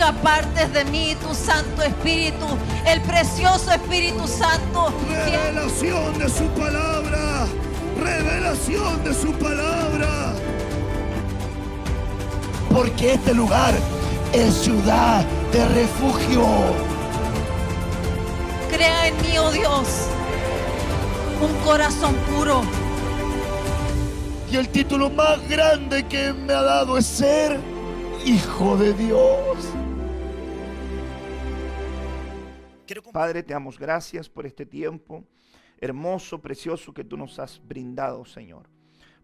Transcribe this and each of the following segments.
apartes de mí tu Santo Espíritu, el precioso Espíritu Santo. Revelación de su palabra. Revelación de su palabra. Porque este lugar es ciudad de refugio. Crea en mí, oh Dios, un corazón puro. Y el título más grande que me ha dado es ser hijo de Dios. Padre, te damos gracias por este tiempo hermoso, precioso que tú nos has brindado, Señor,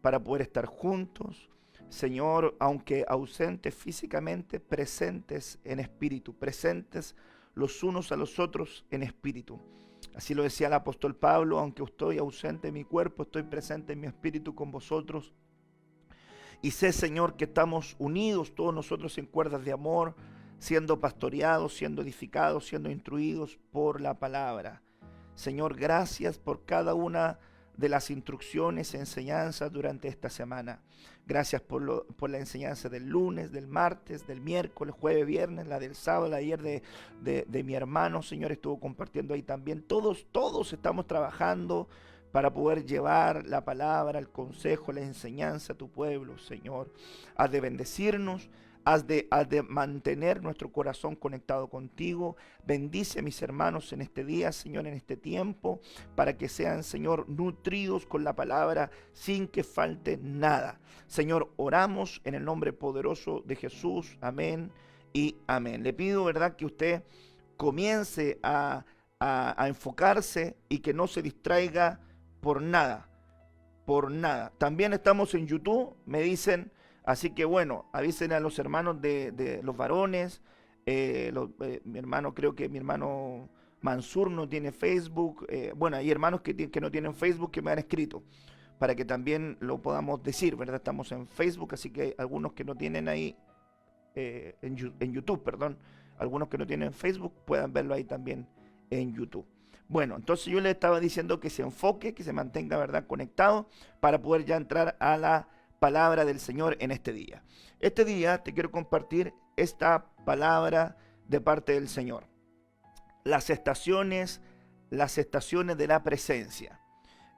para poder estar juntos, Señor, aunque ausentes físicamente, presentes en espíritu, presentes los unos a los otros en espíritu. Así lo decía el apóstol Pablo: aunque estoy ausente en mi cuerpo, estoy presente en mi espíritu con vosotros. Y sé, Señor, que estamos unidos todos nosotros en cuerdas de amor, siendo pastoreados, siendo edificados, siendo instruidos por la palabra. Señor, gracias por cada una de las instrucciones, enseñanzas durante esta semana. Gracias por la enseñanza del lunes, del martes, del miércoles, jueves, viernes, la del sábado, ayer de mi hermano, Señor, estuvo compartiendo ahí también. Todos estamos trabajando para poder llevar la palabra, el consejo, la enseñanza a tu pueblo, Señor. Has de bendecirnos, has de mantener nuestro corazón conectado contigo. Bendice a mis hermanos en este día, Señor, en este tiempo, para que sean, Señor, nutridos con la palabra sin que falte nada. Señor, oramos en el nombre poderoso de Jesús. Amén y amén. Le pido, ¿verdad?, que usted comience a enfocarse y que no se distraiga por nada. También estamos en YouTube, me dicen. Así que bueno, avisen a los hermanos de los varones. Mi hermano, creo que mi hermano Mansur no tiene Facebook. Bueno, hay hermanos que no tienen Facebook que me han escrito para que también lo podamos decir, ¿verdad? Estamos en Facebook, así que algunos que no tienen ahí, en YouTube, perdón, algunos que no tienen Facebook puedan verlo ahí también en YouTube. Bueno, entonces yo le estaba diciendo que se enfoque, que se mantenga, ¿verdad?, conectado para poder ya entrar a la palabra del Señor en este día. Este día te quiero compartir esta palabra de parte del Señor. Las estaciones de la presencia.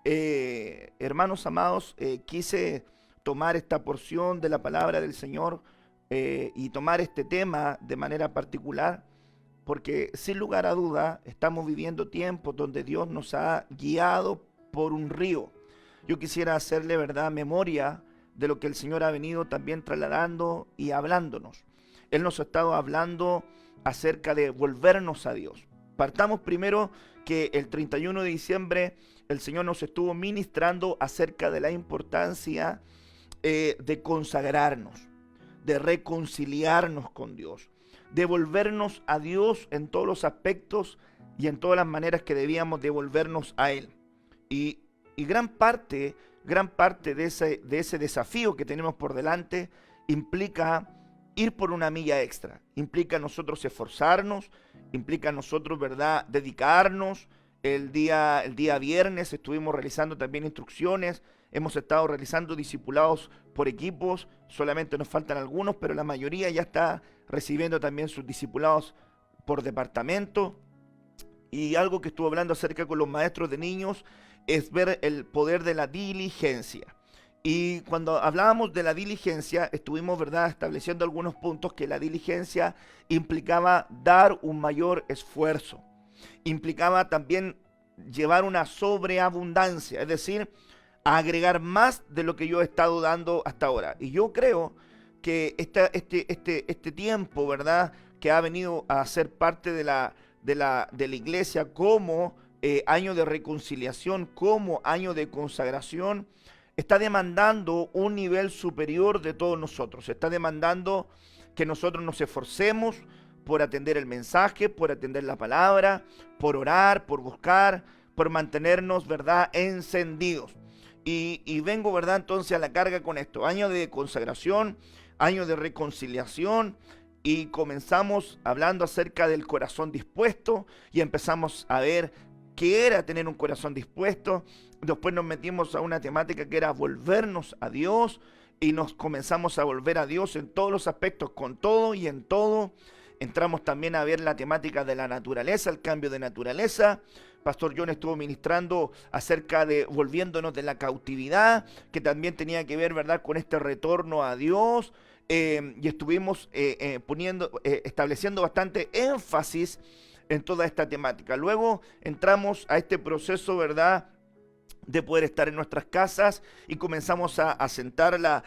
Hermanos amados, quise tomar esta porción de la palabra del Señor y tomar este tema de manera particular, porque sin lugar a duda estamos viviendo tiempos donde Dios nos ha guiado por un río. Yo quisiera hacerle, ¿verdad?, memoria de lo que el Señor ha venido también trasladando y hablándonos. Él nos ha estado hablando acerca de volvernos a Dios. Partamos primero que el 31 de diciembre el Señor nos estuvo ministrando acerca de la importancia de consagrarnos, de reconciliarnos con Dios, de volvernos a Dios en todos los aspectos y en todas las maneras que debíamos devolvernos a Él. Y gran parte de ese desafío que tenemos por delante implica ir por una milla extra, implica nosotros esforzarnos, implica nosotros, ¿verdad?, dedicarnos. El día viernes estuvimos realizando también instrucciones, hemos estado realizando discipulados por equipos, solamente nos faltan algunos, pero la mayoría ya está recibiendo también sus discipulados por departamento. Y algo que estuve hablando acerca con los maestros de niños es ver el poder de la diligencia. Y cuando hablábamos de la diligencia, estuvimos, ¿verdad?, estableciendo algunos puntos que la diligencia implicaba dar un mayor esfuerzo. Implicaba también llevar una sobreabundancia, es decir, agregar más de lo que yo he estado dando hasta ahora. Y yo creo que este tiempo, ¿verdad?, que ha venido a ser parte de la iglesia como año de reconciliación, como año de consagración, está demandando un nivel superior de todos nosotros. Está demandando que nosotros nos esforcemos por atender el mensaje, por atender la palabra, por orar, por buscar, por mantenernos, ¿verdad?, encendidos. Y vengo, ¿verdad?, entonces a la carga con esto. Año de consagración, año de reconciliación. Y comenzamos hablando acerca del corazón dispuesto y empezamos a ver qué era tener un corazón dispuesto. Después nos metimos a una temática que era volvernos a Dios y nos comenzamos a volver a Dios en todos los aspectos, con todo y en todo. entramos también a ver la temática de la naturaleza, el cambio de naturaleza. Pastor John estuvo ministrando acerca de volviéndonos de la cautividad, que también tenía que ver, ¿verdad?, con este retorno a Dios. Y estuvimos estableciendo bastante énfasis en toda esta temática. Luego entramos a este proceso, ¿verdad?, de poder estar en nuestras casas y comenzamos a sentar la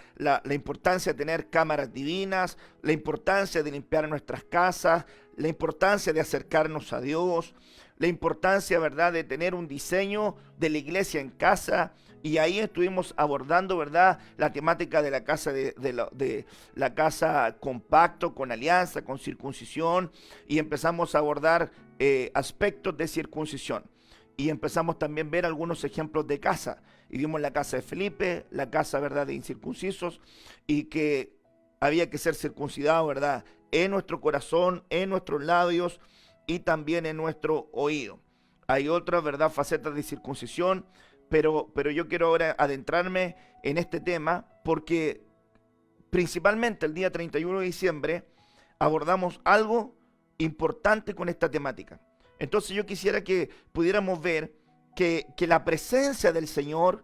importancia de tener cámaras divinas, la importancia de limpiar nuestras casas, la importancia de acercarnos a Dios, la importancia, ¿verdad?, de tener un diseño de la iglesia en casa. Y ahí estuvimos abordando, ¿verdad?, la temática de la casa de la casa compacto, con alianza, con circuncisión, y empezamos a abordar aspectos de circuncisión. Y empezamos también a ver algunos ejemplos de casa. Y vimos la casa de Felipe, la casa, ¿verdad?, de incircuncisos, y que había que ser circuncidado, ¿verdad?, en nuestro corazón, en nuestros labios y también en nuestro oído. Hay otras, ¿verdad?, facetas de circuncisión, pero yo quiero ahora adentrarme en este tema porque principalmente el día 31 de diciembre abordamos algo importante con esta temática. Entonces yo quisiera que pudiéramos ver que la presencia del Señor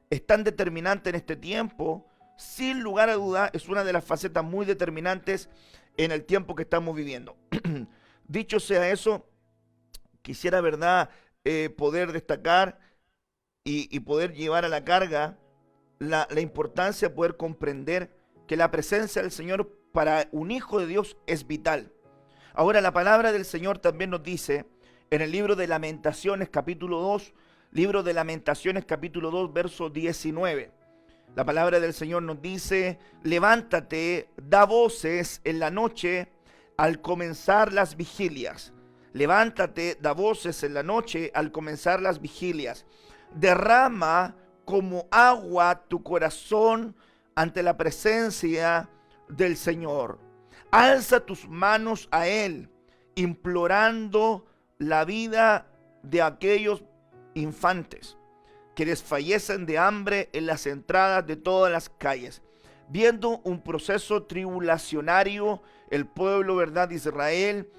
es tan determinante en este tiempo. Sin lugar a duda es una de las facetas muy determinantes en el tiempo que estamos viviendo. Dicho sea eso, quisiera, ¿verdad?, poder destacar y poder llevar a la carga la importancia de poder comprender que la presencia del Señor para un hijo de Dios es vital. Ahora, la palabra del Señor también nos dice en el libro de Lamentaciones capítulo 2, libro de Lamentaciones capítulo 2, verso 19. La palabra del Señor nos dice: levántate, da voces en la noche al comenzar las vigilias. Levántate, da voces en la noche al comenzar las vigilias. Derrama como agua tu corazón ante la presencia del Señor. Alza tus manos a Él, implorando la vida de aquellos infantes que desfallecen de hambre en las entradas de todas las calles. Viendo un proceso tribulacionario, el pueblo, ¿verdad?, de Israel,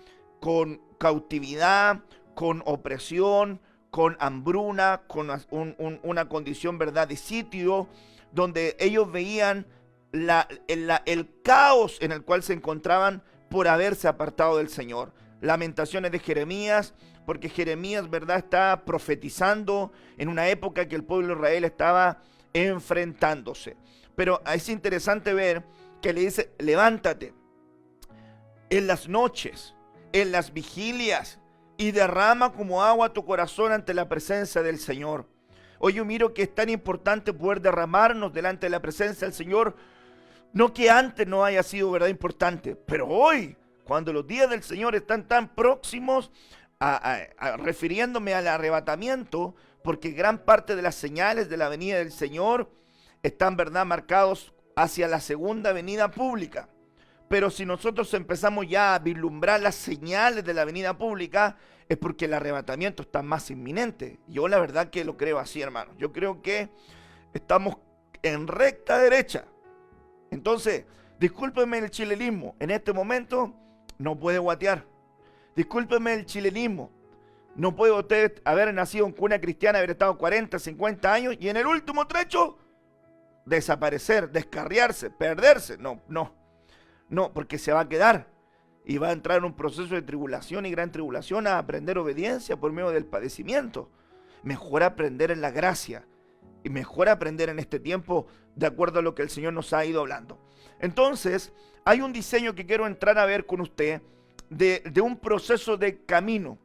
con cautividad, con opresión, con hambruna, con una condición, ¿verdad?, de sitio, donde ellos veían el caos en el cual se encontraban por haberse apartado del Señor. Lamentaciones de Jeremías, porque Jeremías, ¿verdad?, está profetizando en una época que el pueblo de Israel estaba enfrentándose. Pero es interesante ver que le dice: levántate en las noches, en las vigilias, y derrama como agua tu corazón ante la presencia del Señor. Hoy yo miro que es tan importante poder derramarnos delante de la presencia del Señor. No que antes no haya sido, ¿verdad?, importante, pero hoy, cuando los días del Señor están tan próximos, refiriéndome al arrebatamiento, porque gran parte de las señales de la venida del Señor están, ¿verdad?, marcados hacia la segunda venida pública. Pero si nosotros empezamos ya a vislumbrar las señales de la venida pública, es porque el arrebatamiento está más inminente. Yo la verdad que lo creo así, hermano. Yo creo que estamos en recta derecha. Entonces, discúlpenme el chilenismo, en este momento no puede guatear. Discúlpenme el chilenismo, no puede usted haber nacido en cuna cristiana, haber estado 40, 50 años y en el último trecho desaparecer, descarriarse, perderse. No, porque se va a quedar y va a entrar en un proceso de tribulación y gran tribulación, a aprender obediencia por medio del padecimiento. Mejor aprender en la gracia y mejor aprender en este tiempo de acuerdo a lo que el Señor nos ha ido hablando. Entonces, hay un diseño que quiero entrar a ver con usted de un proceso de camino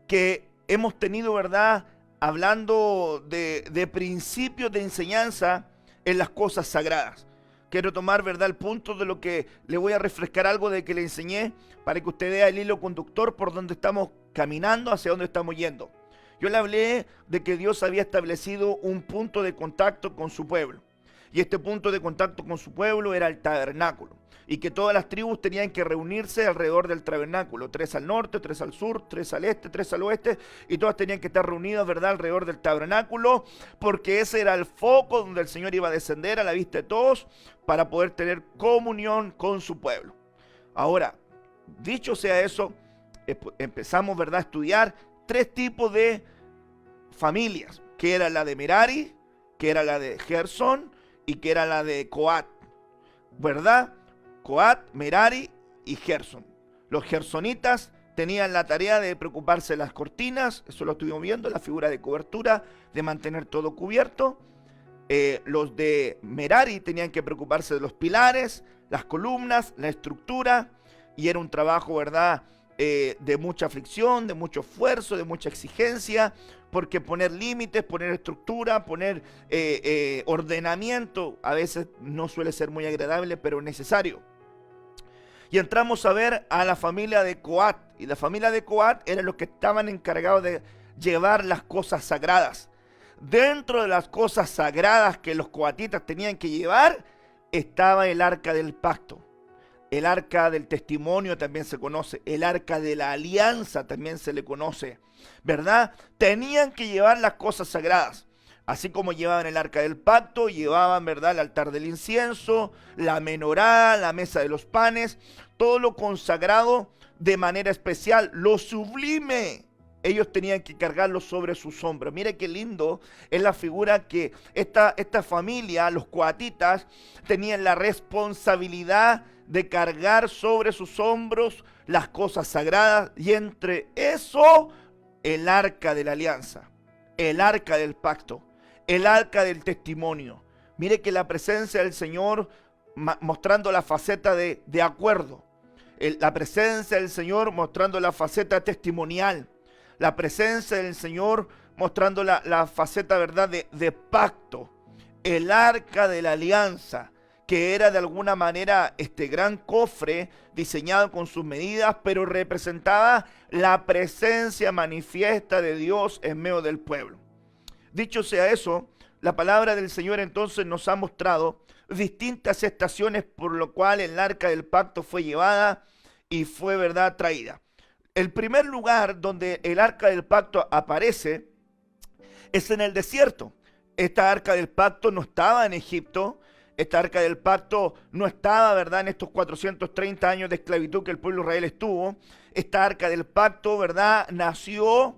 que hemos tenido, ¿verdad?, hablando de principios de enseñanza en las cosas sagradas. Quiero tomar, ¿verdad?, el punto de lo que le voy a refrescar algo de que le enseñé para que usted vea el hilo conductor por donde estamos caminando, hacia dónde estamos yendo. Yo le hablé de que Dios había establecido un punto de contacto con su pueblo. Y este punto de contacto con su pueblo era el tabernáculo. Y que todas las tribus tenían que reunirse alrededor del tabernáculo. 3 al norte, 3 al sur, 3 al este, 3 al oeste. Y todas tenían que estar reunidas, ¿verdad?, alrededor del tabernáculo. Porque ese era el foco donde el Señor iba a descender a la vista de todos para poder tener comunión con su pueblo. Ahora, Dicho sea eso, empezamos, ¿verdad?, a estudiar 3 tipos de familias, que era la de Merari, que era la de Gersón y que era la de Coat, ¿verdad? Coat, Merari y Gersón. Los gersonitas tenían la tarea de preocuparse de las cortinas, eso lo estuvimos viendo, la figura de cobertura, de mantener todo cubierto. Los de Merari tenían que preocuparse de los pilares, las columnas, la estructura, y era un trabajo, ¿verdad?, de mucha aflicción, de mucho esfuerzo, de mucha exigencia, porque poner límites, poner estructura, poner ordenamiento, a veces no suele ser muy agradable, pero necesario. Y entramos a ver a la familia de Coat, y la familia de Coat eran los que estaban encargados de llevar las cosas sagradas. Dentro de las cosas sagradas que los coatitas tenían que llevar, estaba el arca del pacto. El arca del testimonio también se conoce, el arca de la alianza también se le conoce, ¿verdad? Tenían que llevar las cosas sagradas, así como llevaban el arca del pacto, llevaban, ¿verdad?, el altar del incienso, la menorá, la mesa de los panes, todo lo consagrado de manera especial, lo sublime. Ellos tenían que cargarlo sobre sus hombros. Mire qué lindo es la figura que esta familia, los coatitas, tenían la responsabilidad de cargar sobre sus hombros las cosas sagradas, y entre eso el arca de la alianza, el arca del pacto, el arca del testimonio. Mire que la presencia del Señor mostrando la faceta de acuerdo, la presencia del Señor mostrando la faceta testimonial, la presencia del Señor mostrando la faceta, ¿verdad?, de pacto, el arca de la alianza, que era de alguna manera este gran cofre diseñado con sus medidas, pero representaba la presencia manifiesta de Dios en medio del pueblo. Dicho sea eso, la palabra del Señor entonces nos ha mostrado distintas estaciones por lo cual el arca del pacto fue llevada y fue, ¿verdad?, traída. El primer lugar donde el arca del pacto aparece es en el desierto. Esta arca del pacto no estaba en Egipto. Esta arca del pacto no estaba, ¿verdad?, en estos 430 años de esclavitud que el pueblo de Israel estuvo. Esta arca del pacto, ¿verdad?, nació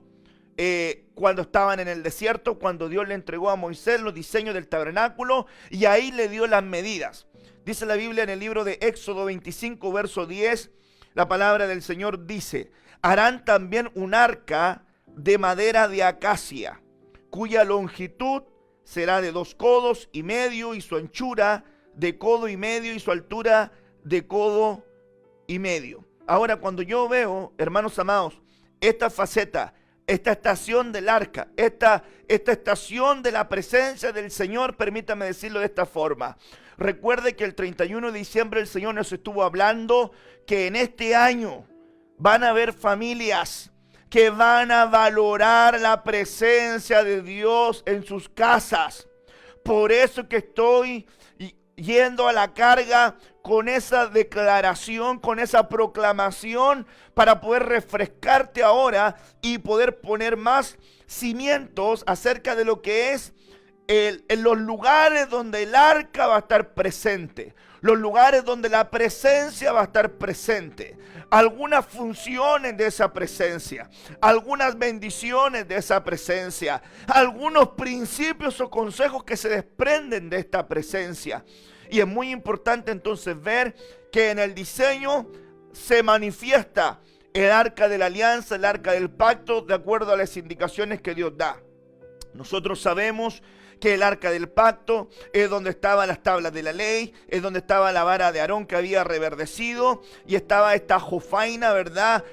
cuando estaban en el desierto, cuando Dios le entregó a Moisés los diseños del tabernáculo, y ahí le dio las medidas. Dice la Biblia en el libro de Éxodo 25, verso 10, la palabra del Señor dice: harán también un arca de madera de acacia, cuya longitud será de 2 codos y medio, y su anchura de codo y medio, y su altura de codo y medio. Ahora, cuando yo veo, hermanos amados, esta faceta, esta estación del arca, esta estación de la presencia del Señor, permítame decirlo de esta forma. Recuerde que el 31 de diciembre el Señor nos estuvo hablando que en este año van a haber familias que van a valorar la presencia de Dios en sus casas. Por eso que estoy yendo a la carga con esa declaración, con esa proclamación, para poder refrescarte ahora y poder poner más cimientos acerca de lo que es en los lugares donde el arca va a estar presente, los lugares donde la presencia va a estar presente, algunas funciones de esa presencia, algunas bendiciones de esa presencia, algunos principios o consejos que se desprenden de esta presencia. Y es muy importante entonces ver que en el diseño se manifiesta el arca de la alianza, el arca del pacto, de acuerdo a las indicaciones que Dios da. Nosotros sabemos que el arca del pacto es donde estaban las tablas de la ley, es donde estaba la vara de Aarón que había reverdecido, y estaba esta jofaina, ¿verdad?,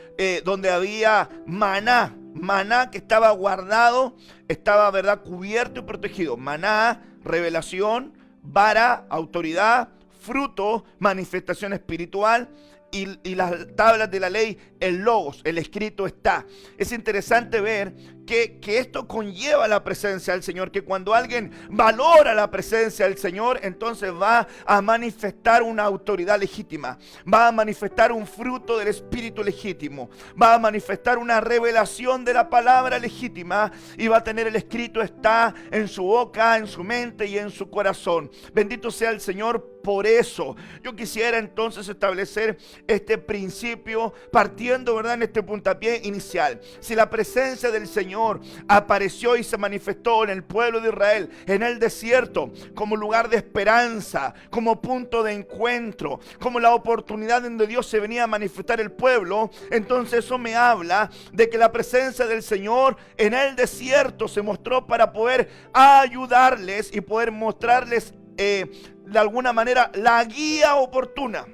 donde había maná que estaba guardado, estaba, ¿verdad?, cubierto y protegido. Maná, revelación; vara, autoridad; fruto, manifestación espiritual; y las tablas de la ley, el logos, el escrito está. Es interesante ver que esto conlleva la presencia del Señor, que cuando alguien valora la presencia del Señor, entonces va a manifestar una autoridad legítima, va a manifestar un fruto del espíritu legítimo, va a manifestar una revelación de la palabra legítima, y va a tener el escrito está en su boca, en su mente y en su corazón. Bendito sea el Señor por eso. Yo quisiera entonces establecer este principio partiendo, ¿verdad?, en este puntapié inicial. Si la presencia del Señor apareció y se manifestó en el pueblo de Israel, en el desierto, como lugar de esperanza, como punto de encuentro, como la oportunidad donde Dios se venía a manifestar el pueblo, entonces eso me habla de que la presencia del Señor en el desierto se mostró para poder ayudarles y poder mostrarles de alguna manera la guía oportuna,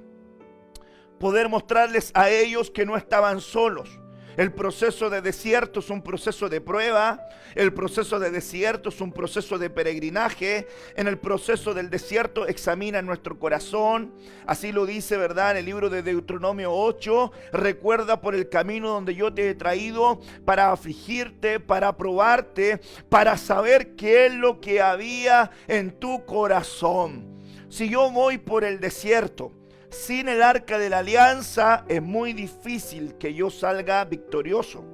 poder mostrarles a ellos que no estaban solos. El proceso de desierto es un proceso de prueba. El proceso de desierto es un proceso de peregrinaje. En el proceso del desierto examina nuestro corazón. Así lo dice, ¿verdad?, en el libro de Deuteronomio 8. Recuerda por el camino donde yo te he traído para afligirte, para probarte, para saber qué es lo que había en tu corazón. Si yo voy por el desierto sin el arca de la alianza, es muy difícil que yo salga victorioso,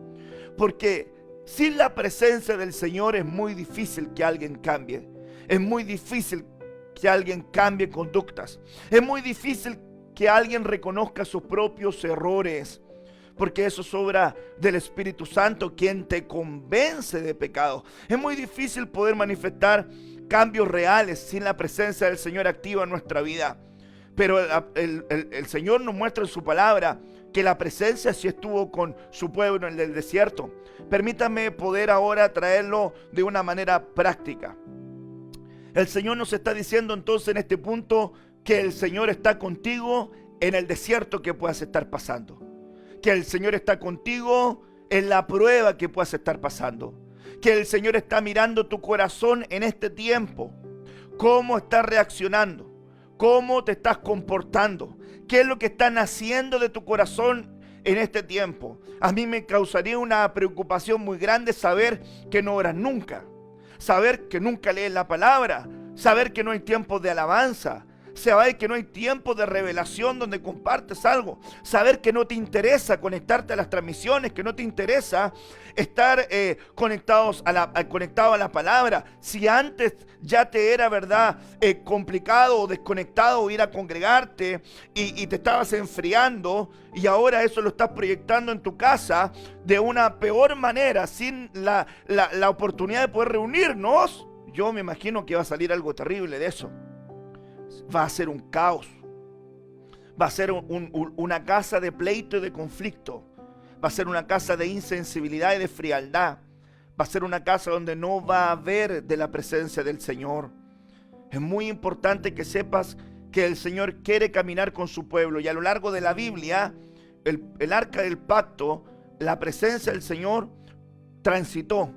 porque sin la presencia del Señor es muy difícil que alguien cambie. Es muy difícil que alguien cambie conductas. Es muy difícil que alguien reconozca sus propios errores, porque eso es obra del Espíritu Santo, quien te convence de pecado. Es muy difícil poder manifestar cambios reales sin la presencia del Señor activa en nuestra vida. Pero el Señor nos muestra en su palabra que la presencia sí estuvo con su pueblo en el desierto. Permítame poder ahora traerlo de una manera práctica. El Señor nos está diciendo entonces en este punto que el Señor está contigo en el desierto que puedas estar pasando. Que el Señor está contigo en la prueba que puedas estar pasando. Que el Señor está mirando tu corazón en este tiempo. ¿Cómo estás reaccionando? ¿Cómo te estás comportando? ¿Qué es lo que está naciendo de tu corazón en este tiempo? A mí me causaría una preocupación muy grande saber que no oras nunca, saber que nunca lees la palabra, saber que no hay tiempo de alabanza, saber que no hay tiempo de revelación donde compartes algo, saber que no te interesa conectarte a las transmisiones, que no te interesa estar conectado a la palabra. Si antes ya te era, ¿verdad?, complicado o desconectado ir a congregarte y te estabas enfriando, y ahora eso lo estás proyectando en tu casa de una peor manera, sin la oportunidad de poder reunirnos, yo me imagino que va a salir algo terrible de eso. Va a ser un caos, va a ser una casa de pleito y de conflicto, va a ser una casa de insensibilidad y de frialdad, va a ser una casa donde no va a haber de la presencia del Señor. Es muy importante que sepas que el Señor quiere caminar con su pueblo, y a lo largo de la Biblia el arca del pacto, la presencia del Señor transitó,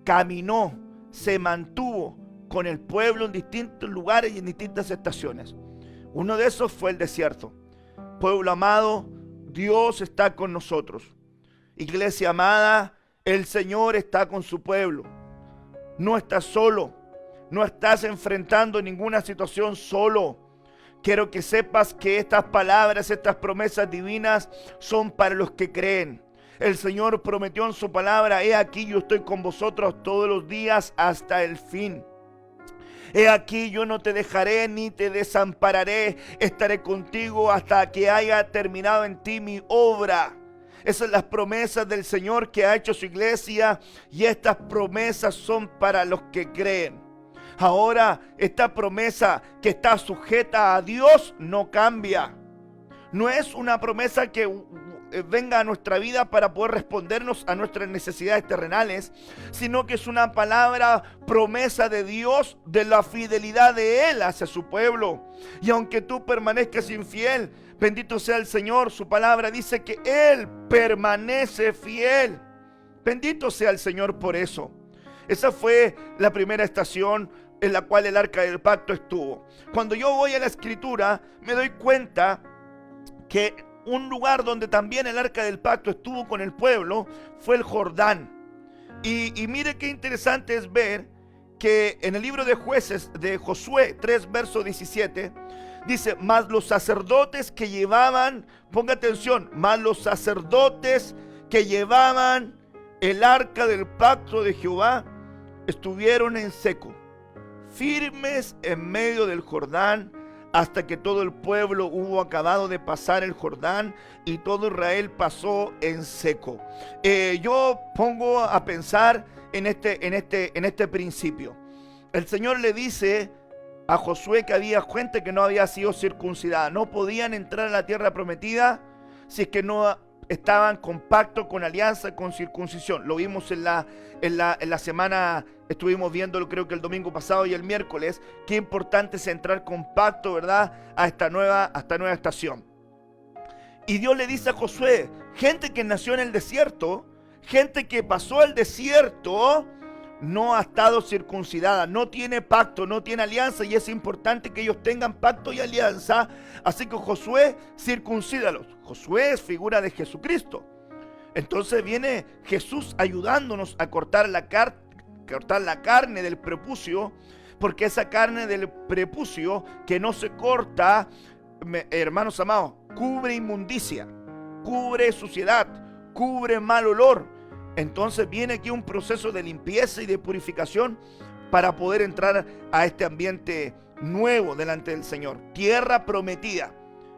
caminó, se mantuvo con el pueblo en distintos lugares y en distintas estaciones. Uno de esos fue el desierto. Pueblo amado, Dios está con nosotros. Iglesia amada, el Señor está con su pueblo. No estás solo, no estás enfrentando ninguna situación solo. Quiero que sepas que estas palabras, estas promesas divinas son para los que creen. El Señor prometió en su palabra: he aquí yo estoy con vosotros todos los días hasta el fin. He aquí yo no te dejaré ni te desampararé, estaré contigo hasta que haya terminado en ti mi obra. Esas son las promesas del Señor que ha hecho su iglesia, y estas promesas son para los que creen. Ahora, esta promesa que está sujeta a Dios no cambia. No es una promesa que venga a nuestra vida para poder respondernos a nuestras necesidades terrenales, sino que es una palabra, promesa de Dios, de la fidelidad de Él hacia su pueblo. Y aunque tú permanezcas infiel, bendito sea el Señor, su palabra dice que Él permanece fiel. Bendito sea el Señor por eso. Esa fue la primera estación en la cual el arca del pacto estuvo. Cuando yo voy a la escritura, me doy cuenta que un lugar donde también el arca del pacto estuvo con el pueblo fue el Jordán. Y mire qué interesante es ver que en el libro de Jueces de Josué 3 verso 17 dice: mas los sacerdotes que llevaban, ponga atención, mas los sacerdotes que llevaban el arca del pacto de Jehová estuvieron en seco, firmes en medio del Jordán, hasta que todo el pueblo hubo acabado de pasar el Jordán y todo Israel pasó en seco. Yo pongo a pensar en este principio. El Señor le dice a Josué que había gente que no había sido circuncidada. No podían entrar a la tierra prometida si es que no estaban con pacto, con alianza, con circuncisión. Lo vimos en la semana, estuvimos viéndolo creo que el domingo pasado y el miércoles. Qué importante es entrar con pacto, ¿verdad? A esta nueva estación. Y Dios le dice a Josué, gente que nació en el desierto, gente que pasó el desierto, no ha estado circuncidada, no tiene pacto, no tiene alianza, y es importante que ellos tengan pacto y alianza. Así que Josué, circuncídalos. Josué es figura de Jesucristo. Entonces viene Jesús ayudándonos a cortar la carne del prepucio, porque esa carne del prepucio que no se corta, hermanos amados, cubre inmundicia, cubre suciedad, cubre mal olor. Entonces viene aquí un proceso de limpieza y de purificación para poder entrar a este ambiente nuevo delante del Señor. Tierra prometida.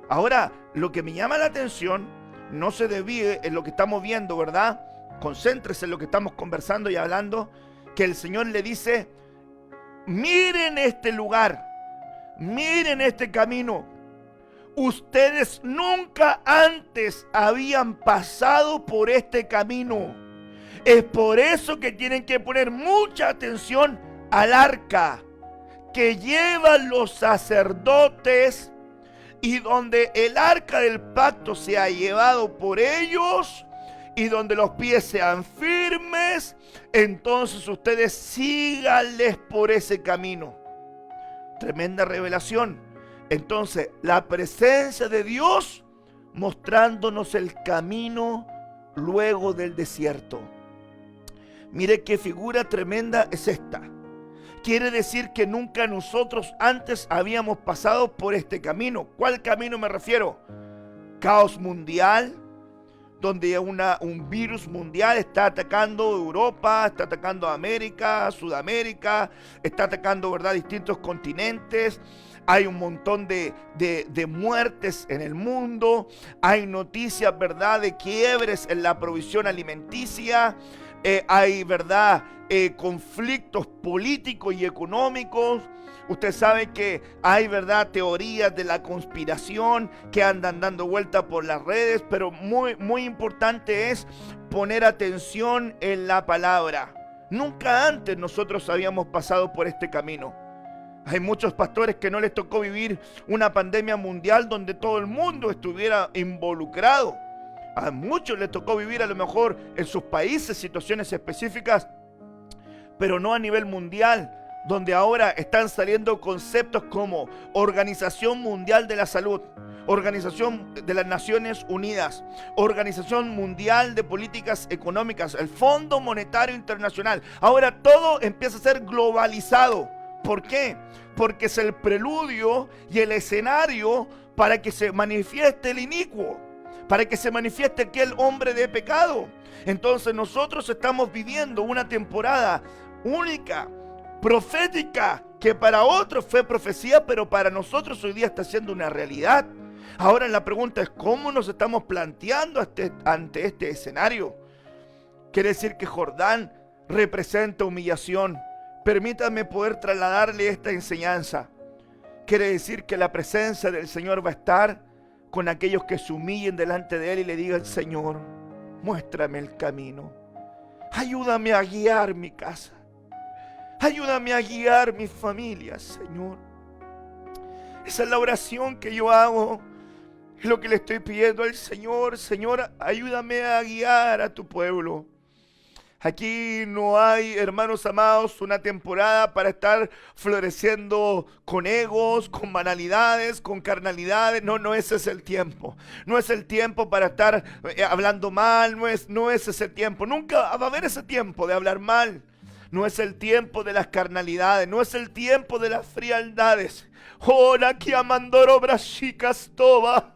Ahora, lo que me llama la atención, no se desvíe en lo que estamos viendo, ¿verdad? Concéntrese en lo que estamos conversando y hablando, que el Señor le dice, miren este lugar, miren este camino. Ustedes nunca antes habían pasado por este camino. Es por eso que tienen que poner mucha atención al arca que llevan los sacerdotes, y donde el arca del pacto sea llevado por ellos y donde los pies sean firmes. Entonces ustedes síganles por ese camino. Tremenda revelación. Entonces la presencia de Dios mostrándonos el camino luego del desierto. Mire qué figura tremenda es esta. Quiere decir que nunca nosotros antes habíamos pasado por este camino. ¿Cuál camino me refiero? Caos mundial, donde un virus mundial está atacando Europa, está atacando América, Sudamérica, está atacando, ¿verdad?, distintos continentes. Hay un montón de muertes en el mundo. Hay noticias, ¿verdad?, de quiebres en la provisión alimenticia. Hay, ¿verdad?, conflictos políticos y económicos. Usted sabe que hay, ¿verdad?, teorías de la conspiración que andan dando vuelta por las redes, pero muy importante es poner atención en la palabra. Nunca antes nosotros habíamos pasado por este camino. Hay muchos pastores que no les tocó vivir una pandemia mundial donde todo el mundo estuviera involucrado. A muchos les tocó vivir a lo mejor en sus países situaciones específicas, pero no a nivel mundial, donde ahora están saliendo conceptos como Organización Mundial de la Salud, Organización de las Naciones Unidas, Organización Mundial de Políticas Económicas, el Fondo Monetario Internacional. Ahora todo empieza a ser globalizado. ¿Por qué? Porque es el preludio y el escenario para que se manifieste el inicuo, para que se manifieste aquel hombre de pecado. Entonces nosotros estamos viviendo una temporada única, profética, que para otros fue profecía, pero para nosotros hoy día está siendo una realidad. Ahora la pregunta es, ¿cómo nos estamos planteando ante este escenario? Quiere decir que Jordán representa humillación. Permítame poder trasladarle esta enseñanza. Quiere decir que la presencia del Señor va a estar con aquellos que se humillen delante de Él y le digan, Señor, muéstrame el camino. Ayúdame a guiar mi casa. Ayúdame a guiar mi familia, Señor. Esa es la oración que yo hago. Es lo que le estoy pidiendo al Señor. Señor, ayúdame a guiar a tu pueblo. Aquí no hay, hermanos amados, una temporada para estar floreciendo con egos, con banalidades, con carnalidades. No, ese es el tiempo. No es el tiempo para estar hablando mal. No es ese tiempo. Nunca va a haber ese tiempo de hablar mal. No es el tiempo de las carnalidades. No es el tiempo de las frialdades. Ora que amandoro brachicas toba.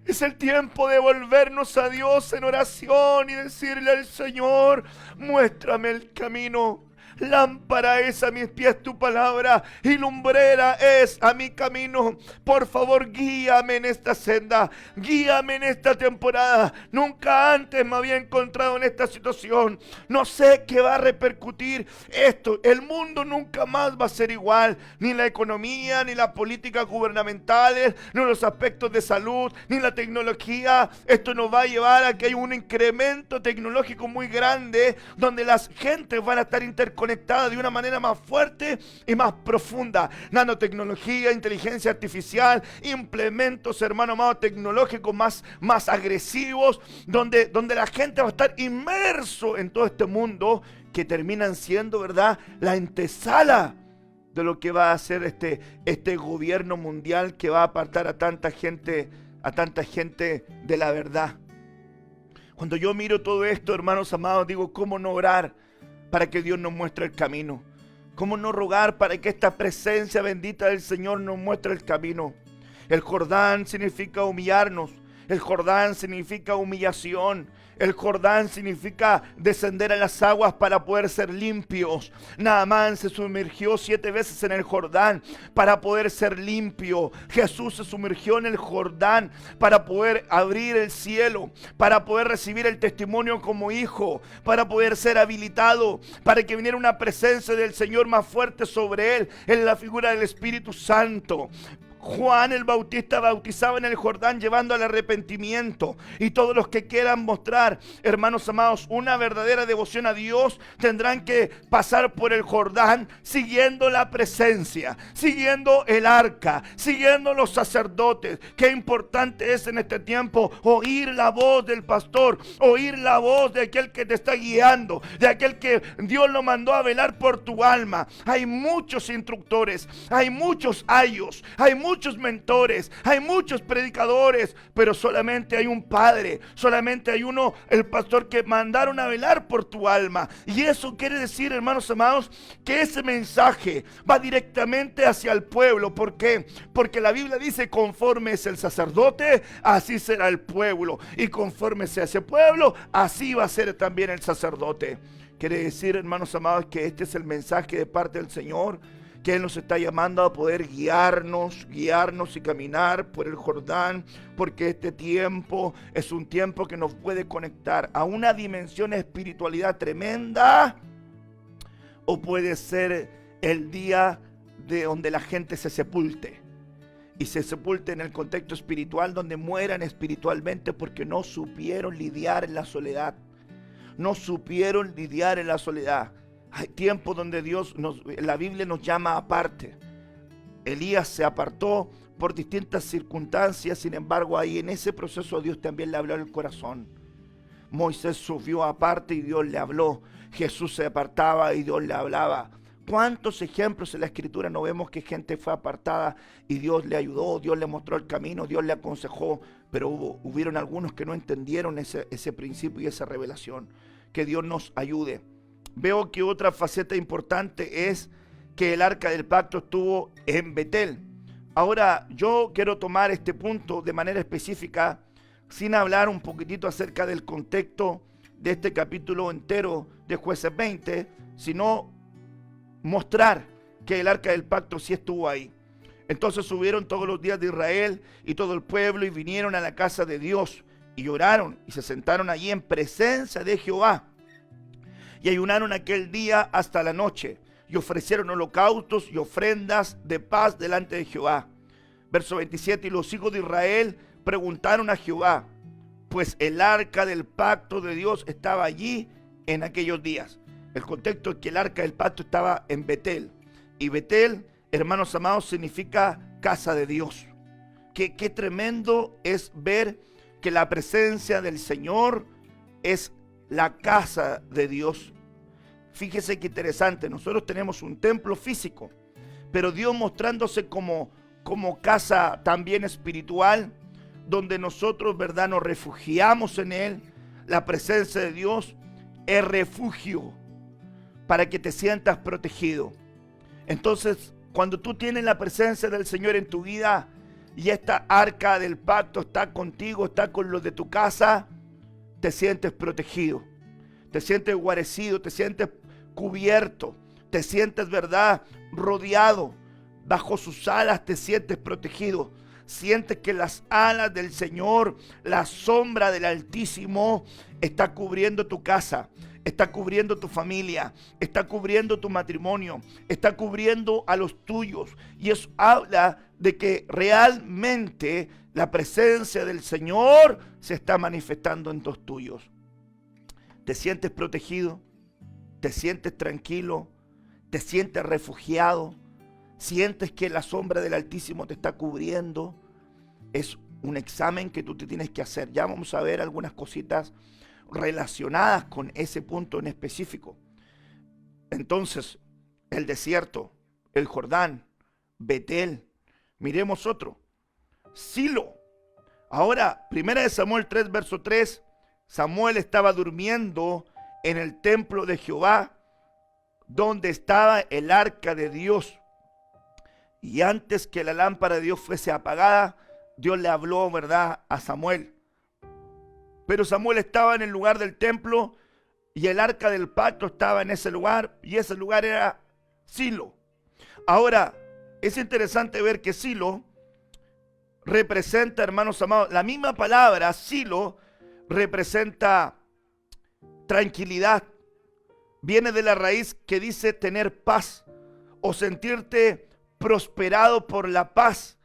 Es el tiempo de volvernos a Dios en oración y decirle al Señor, muéstrame el camino, Lámpara es a mis pies tu palabra y lumbrera es a mi camino. Por favor, guíame en esta senda, guíame en esta temporada. Nunca antes me había encontrado en esta situación. No sé qué va a repercutir esto. El mundo nunca más va a ser igual. Ni la economía, ni las políticas gubernamentales, ni los aspectos de salud, ni la tecnología. Esto nos va a llevar a que hay un incremento tecnológico muy grande, donde las gentes van a estar interconectadas de una manera más fuerte y más profunda. Nanotecnología, inteligencia artificial, implementos, hermano amado, tecnológicos más agresivos, donde la gente va a estar inmerso en todo este mundo, que terminan siendo, ¿verdad?, la antesala de lo que va a hacer este gobierno mundial, que va a apartar a tanta gente de la verdad. Cuando yo miro todo esto, hermanos amados, digo, ¿cómo no orar para que Dios nos muestre el camino? ¿Cómo no rogar para que esta presencia bendita del Señor nos muestre el camino? El Jordán significa humillarnos. El Jordán significa humillación. El Jordán significa descender a las aguas para poder ser limpios. Naamán se sumergió 7 veces en el Jordán para poder ser limpio. Jesús se sumergió en el Jordán para poder abrir el cielo, para poder recibir el testimonio como hijo, para poder ser habilitado, para que viniera una presencia del Señor más fuerte sobre él, en la figura del Espíritu Santo. Juan el Bautista bautizaba en el Jordán llevando al arrepentimiento, y todos los que quieran mostrar, hermanos amados, una verdadera devoción a Dios, tendrán que pasar por el Jordán siguiendo la presencia, siguiendo el arca, siguiendo los sacerdotes. Qué importante es en este tiempo oír la voz del pastor, oír la voz de aquel que te está guiando, de aquel que Dios lo mandó a velar por tu alma. Hay muchos instructores, hay muchos ayos, hay muchos mentores, hay muchos predicadores, pero solamente hay un padre, solamente hay uno, el pastor, que mandaron a velar por tu alma. Y eso quiere decir, hermanos amados, que ese mensaje va directamente hacia el pueblo. ¿Por qué? Porque la Biblia dice: conforme es el sacerdote, así será el pueblo, y conforme sea ese pueblo, así va a ser también el sacerdote. Quiere decir, hermanos amados, que este es el mensaje de parte del Señor, que Él nos está llamando a poder guiarnos y caminar por el Jordán, porque este tiempo es un tiempo que nos puede conectar a una dimensión de espiritualidad tremenda, o puede ser el día de donde la gente se sepulte, y se sepulte en el contexto espiritual, donde mueran espiritualmente porque no supieron lidiar en la soledad, no supieron lidiar en la soledad. Hay tiempos donde la Biblia nos llama aparte. Elías se apartó por distintas circunstancias, sin embargo, ahí en ese proceso Dios también le habló al corazón. Moisés subió aparte y Dios le habló. Jesús se apartaba y Dios le hablaba. ¿Cuántos ejemplos en la Escritura no vemos que gente fue apartada y Dios le ayudó, Dios le mostró el camino, Dios le aconsejó? Pero hubieron algunos que no entendieron ese principio y esa revelación. Que Dios nos ayude. Veo que otra faceta importante es que el arca del pacto estuvo en Betel. Ahora, yo quiero tomar este punto de manera específica, sin hablar un poquitito acerca del contexto de este capítulo entero de Jueces 20, sino mostrar que el arca del pacto sí estuvo ahí. Entonces subieron todos los días de Israel y todo el pueblo y vinieron a la casa de Dios y lloraron y se sentaron allí en presencia de Jehová. Y ayunaron aquel día hasta la noche, y ofrecieron holocaustos y ofrendas de paz delante de Jehová. Verso 27, y los hijos de Israel preguntaron a Jehová, pues el arca del pacto de Dios estaba allí en aquellos días. El contexto es que el arca del pacto estaba en Betel. Y Betel, hermanos amados, significa casa de Dios. Qué tremendo es ver que la presencia del Señor es la casa de Dios. Fíjese qué interesante, nosotros tenemos un templo físico, pero Dios mostrándose como casa también espiritual, donde nosotros, ¿verdad?, nos refugiamos en Él. La presencia de Dios es refugio para que te sientas protegido. Entonces, cuando tú tienes la presencia del Señor en tu vida y esta arca del pacto está contigo, está con los de tu casa, te sientes protegido, te sientes guarecido, te sientes cubierto. te sientes, ¿verdad?, rodeado. Bajo sus alas te sientes protegido. Sientes que las alas del Señor, la sombra del Altísimo, está cubriendo tu casa, está cubriendo tu familia, está cubriendo tu matrimonio, está cubriendo a los tuyos. Y eso habla de que realmente la presencia del Señor se está manifestando en los tuyos. Te sientes protegido, te sientes tranquilo, te sientes refugiado, sientes que la sombra del Altísimo te está cubriendo. Es un examen que tú te tienes que hacer. Ya vamos a ver algunas cositas relacionadas con ese punto en específico. Entonces, el desierto, el Jordán, Betel. Miremos otro, Silo. Ahora, 1 Samuel 3, verso 3, Samuel estaba durmiendo en el templo de Jehová, donde estaba el arca de Dios. Y antes que la lámpara de Dios fuese apagada, Dios le habló, ¿verdad?, a Samuel. Pero Samuel estaba en el lugar del templo y el arca del pacto estaba en ese lugar, y ese lugar era Silo. Ahora, es interesante ver que Silo representa, hermanos amados, la misma palabra Silo representa tranquilidad. Viene de la raíz que dice tener paz o sentirte prosperado por la paz.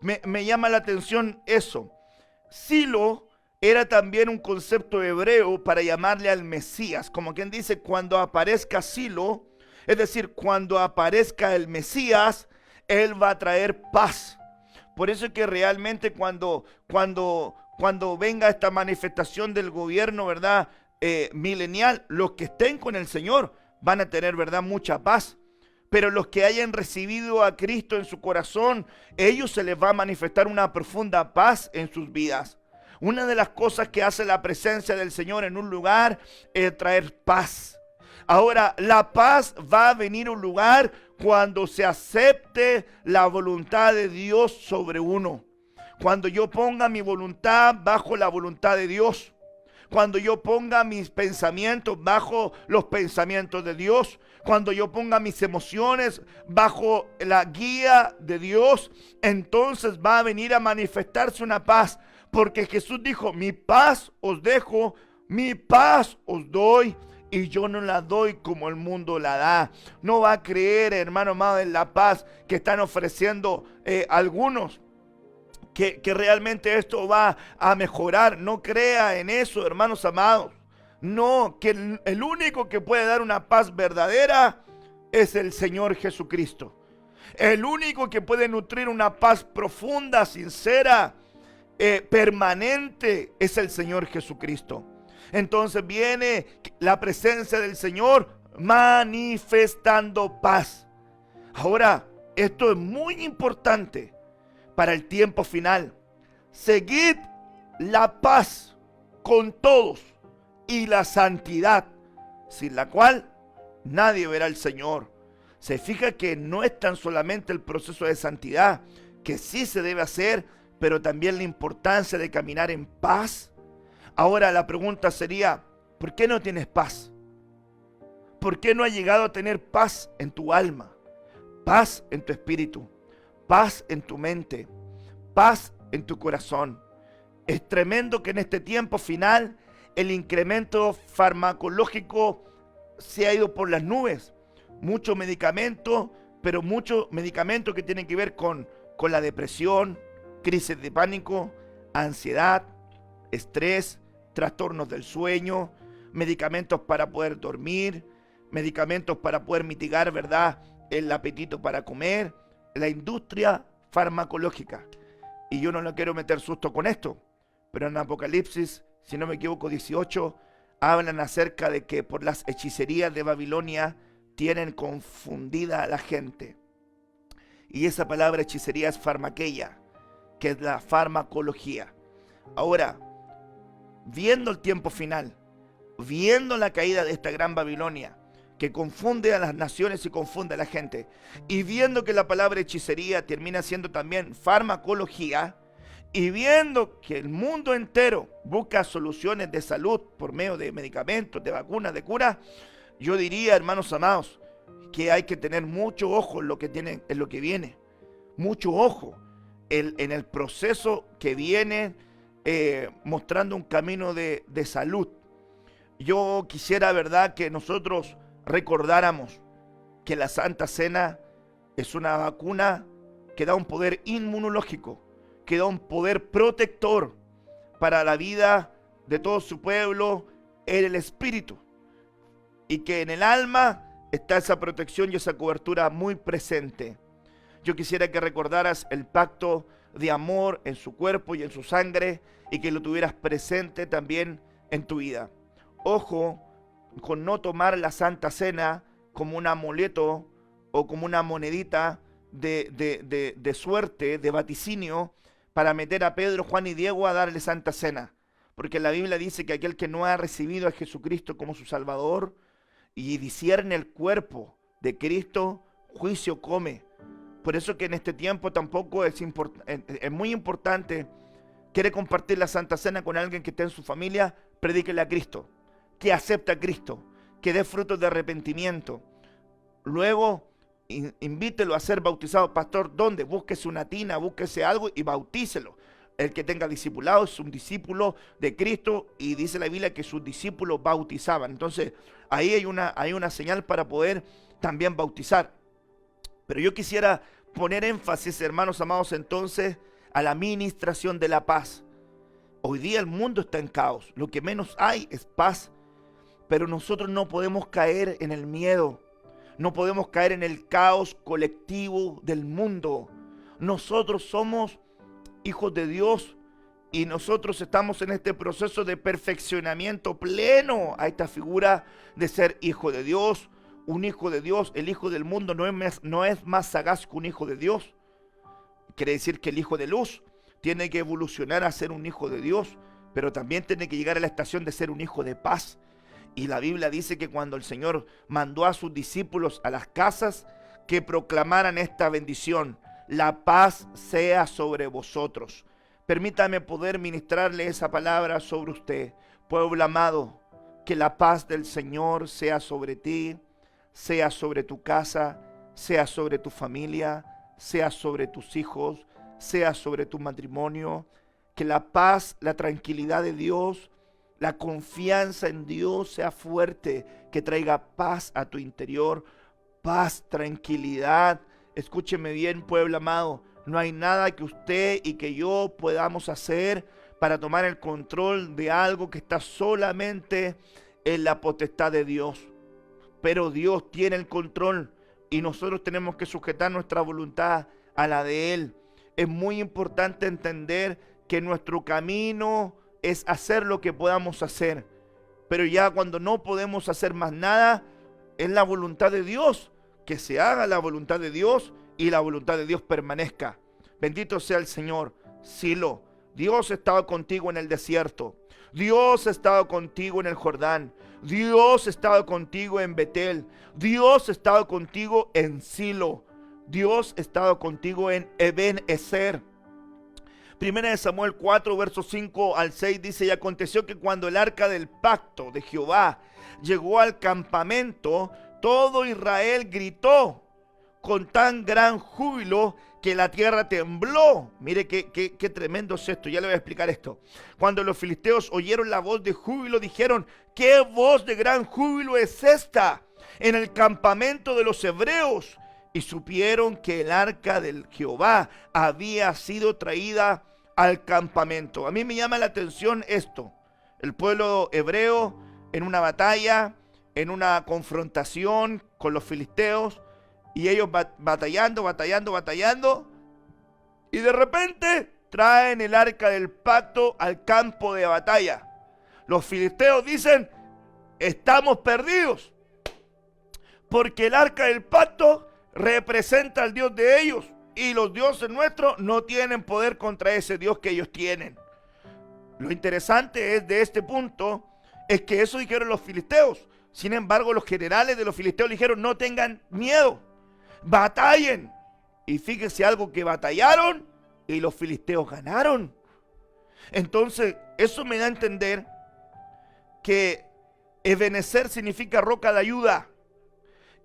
Me llama la atención eso. Silo era también un concepto hebreo para llamarle al Mesías. Como quien dice, cuando aparezca Silo, es decir, cuando aparezca el Mesías, Él va a traer paz. Por eso es que realmente cuando venga esta manifestación del gobierno, ¿verdad?, milenial, los que estén con el Señor van a tener, ¿verdad?, mucha paz. Pero los que hayan recibido a Cristo en su corazón, ellos se les va a manifestar una profunda paz en sus vidas. Una de las cosas que hace la presencia del Señor en un lugar es traer paz. Ahora, la paz va a venir a un lugar cuando se acepte la voluntad de Dios sobre uno. Cuando yo ponga mi voluntad bajo la voluntad de Dios. Cuando yo ponga mis pensamientos bajo los pensamientos de Dios. Cuando yo ponga mis emociones bajo la guía de Dios, entonces va a venir a manifestarse una paz. Porque Jesús dijo, mi paz os dejo, mi paz os doy. Y yo no la doy como el mundo la da. No va a creer, hermano amado, en la paz que están ofreciendo algunos. Que realmente esto va a mejorar. No crea en eso, hermanos amados. No, que el único que puede dar una paz verdadera es el Señor Jesucristo. El único que puede nutrir una paz profunda, sincera, permanente, es el Señor Jesucristo. Entonces viene la presencia del Señor manifestando paz. Ahora, esto es muy importante para el tiempo final. Seguid la paz con todos y la santidad, sin la cual nadie verá al Señor. Se fija que no es tan solamente el proceso de santidad, que sí se debe hacer, pero también la importancia de caminar en paz. Ahora la pregunta sería, ¿por qué no tienes paz? ¿Por qué no has llegado a tener paz en tu alma? Paz en tu espíritu, paz en tu mente, paz en tu corazón. Es tremendo que en este tiempo final el incremento farmacológico se ha ido por las nubes. Mucho medicamento, pero muchos medicamentos que tienen que ver con la depresión, crisis de pánico, ansiedad, estrés, trastornos del sueño, medicamentos para poder dormir, medicamentos para poder mitigar, ¿verdad?, el apetito para comer, la industria farmacológica. Y yo no le quiero meter susto con esto, pero en Apocalipsis, si no me equivoco, 18, hablan acerca de que por las hechicerías de Babilonia tienen confundida a la gente. Y esa palabra hechicería es farmaqueia, que es la farmacología. Ahora, viendo el tiempo final, viendo la caída de esta gran Babilonia, que confunde a las naciones y confunde a la gente, y viendo que la palabra hechicería termina siendo también farmacología, y viendo que el mundo entero busca soluciones de salud por medio de medicamentos, de vacunas, de cura, yo diría, hermanos amados, que hay que tener mucho ojo en lo que viene. Mucho ojo en el proceso que viene, mostrando un camino de salud. Yo quisiera, verdad, que nosotros recordáramos que la Santa Cena es una vacuna que da un poder inmunológico, que da un poder protector para la vida de todo su pueblo en el espíritu, y que en el alma está esa protección y esa cobertura muy presente. Yo quisiera que recordaras el pacto de amor en su cuerpo y en su sangre, y que lo tuvieras presente también en tu vida. Ojo con no tomar la Santa Cena como un amuleto o como una monedita de suerte, de vaticinio, para meter a Pedro, Juan y Diego a darle Santa Cena. Porque la Biblia dice que aquel que no ha recibido a Jesucristo como su Salvador y discierne el cuerpo de Cristo, juicio come. Por eso que en este tiempo tampoco es muy importante. Quiere compartir la Santa Cena con alguien que esté en su familia, predíquele a Cristo, que acepte a Cristo, que dé frutos de arrepentimiento. Luego invítelo a ser bautizado. Pastor, ¿dónde? Búsquese una tina, búsquese algo y bautícelo. El que tenga discipulado es un discípulo de Cristo, y dice la Biblia que sus discípulos bautizaban. Entonces ahí hay una señal para poder también bautizar. Pero yo quisiera poner énfasis, hermanos amados, entonces a la ministración de la paz. Hoy día el mundo está en caos, lo que menos hay es paz, pero nosotros no podemos caer en el miedo, no podemos caer en el caos colectivo del mundo. Nosotros somos hijos de Dios y nosotros estamos en este proceso de perfeccionamiento pleno a esta figura de ser hijo de Dios. Un hijo de Dios, el hijo del mundo no es más sagaz que un hijo de Dios. Quiere decir que el hijo de luz tiene que evolucionar a ser un hijo de Dios, pero también tiene que llegar a la estación de ser un hijo de paz. Y la Biblia dice que cuando el Señor mandó a sus discípulos a las casas, que proclamaran esta bendición: la paz sea sobre vosotros. Permítame poder ministrarle esa palabra sobre usted. Pueblo amado, que la paz del Señor sea sobre ti, sea sobre tu casa, sea sobre tu familia, sea sobre tus hijos, sea sobre tu matrimonio. Que la paz, la tranquilidad de Dios, la confianza en Dios sea fuerte, que traiga paz a tu interior, paz, tranquilidad. Escúcheme bien, pueblo amado, no hay nada que usted y que yo podamos hacer para tomar el control de algo que está solamente en la potestad de Dios. Pero Dios tiene el control y nosotros tenemos que sujetar nuestra voluntad a la de Él. Es muy importante entender que nuestro camino es hacer lo que podamos hacer, pero ya cuando no podemos hacer más nada, es la voluntad de Dios, que se haga la voluntad de Dios y la voluntad de Dios permanezca. Bendito sea el Señor. Silo, Dios ha estado contigo en el desierto, Dios ha estado contigo en el Jordán, Dios ha estado contigo en Betel, Dios ha estado contigo en Silo, Dios ha estado contigo en Eben-Ezer. Primera de Samuel 4, versos 5 al 6 dice: y aconteció que cuando el arca del pacto de Jehová llegó al campamento, todo Israel gritó con tan gran júbilo que la tierra tembló. Mire qué tremendo es esto, ya le voy a explicar esto. Cuando los filisteos oyeron la voz de júbilo, dijeron: ¿qué voz de gran júbilo es esta en el campamento de los hebreos? Y supieron que el arca del Jehová había sido traída al campamento. A mí me llama la atención esto: el pueblo hebreo en una batalla, en una confrontación con los filisteos, y ellos batallando, y de repente traen el arca del pacto al campo de batalla. Los filisteos dicen: estamos perdidos, porque el arca del pacto representa al Dios de ellos, y los dioses nuestros no tienen poder contra ese Dios que ellos tienen. Lo interesante es de este punto es que eso dijeron los filisteos. Sin embargo, los generales de los filisteos dijeron: no tengan miedo, batallen. Y fíjese algo, que batallaron y los filisteos ganaron. Entonces eso me da a entender que Ebenezer significa roca de ayuda,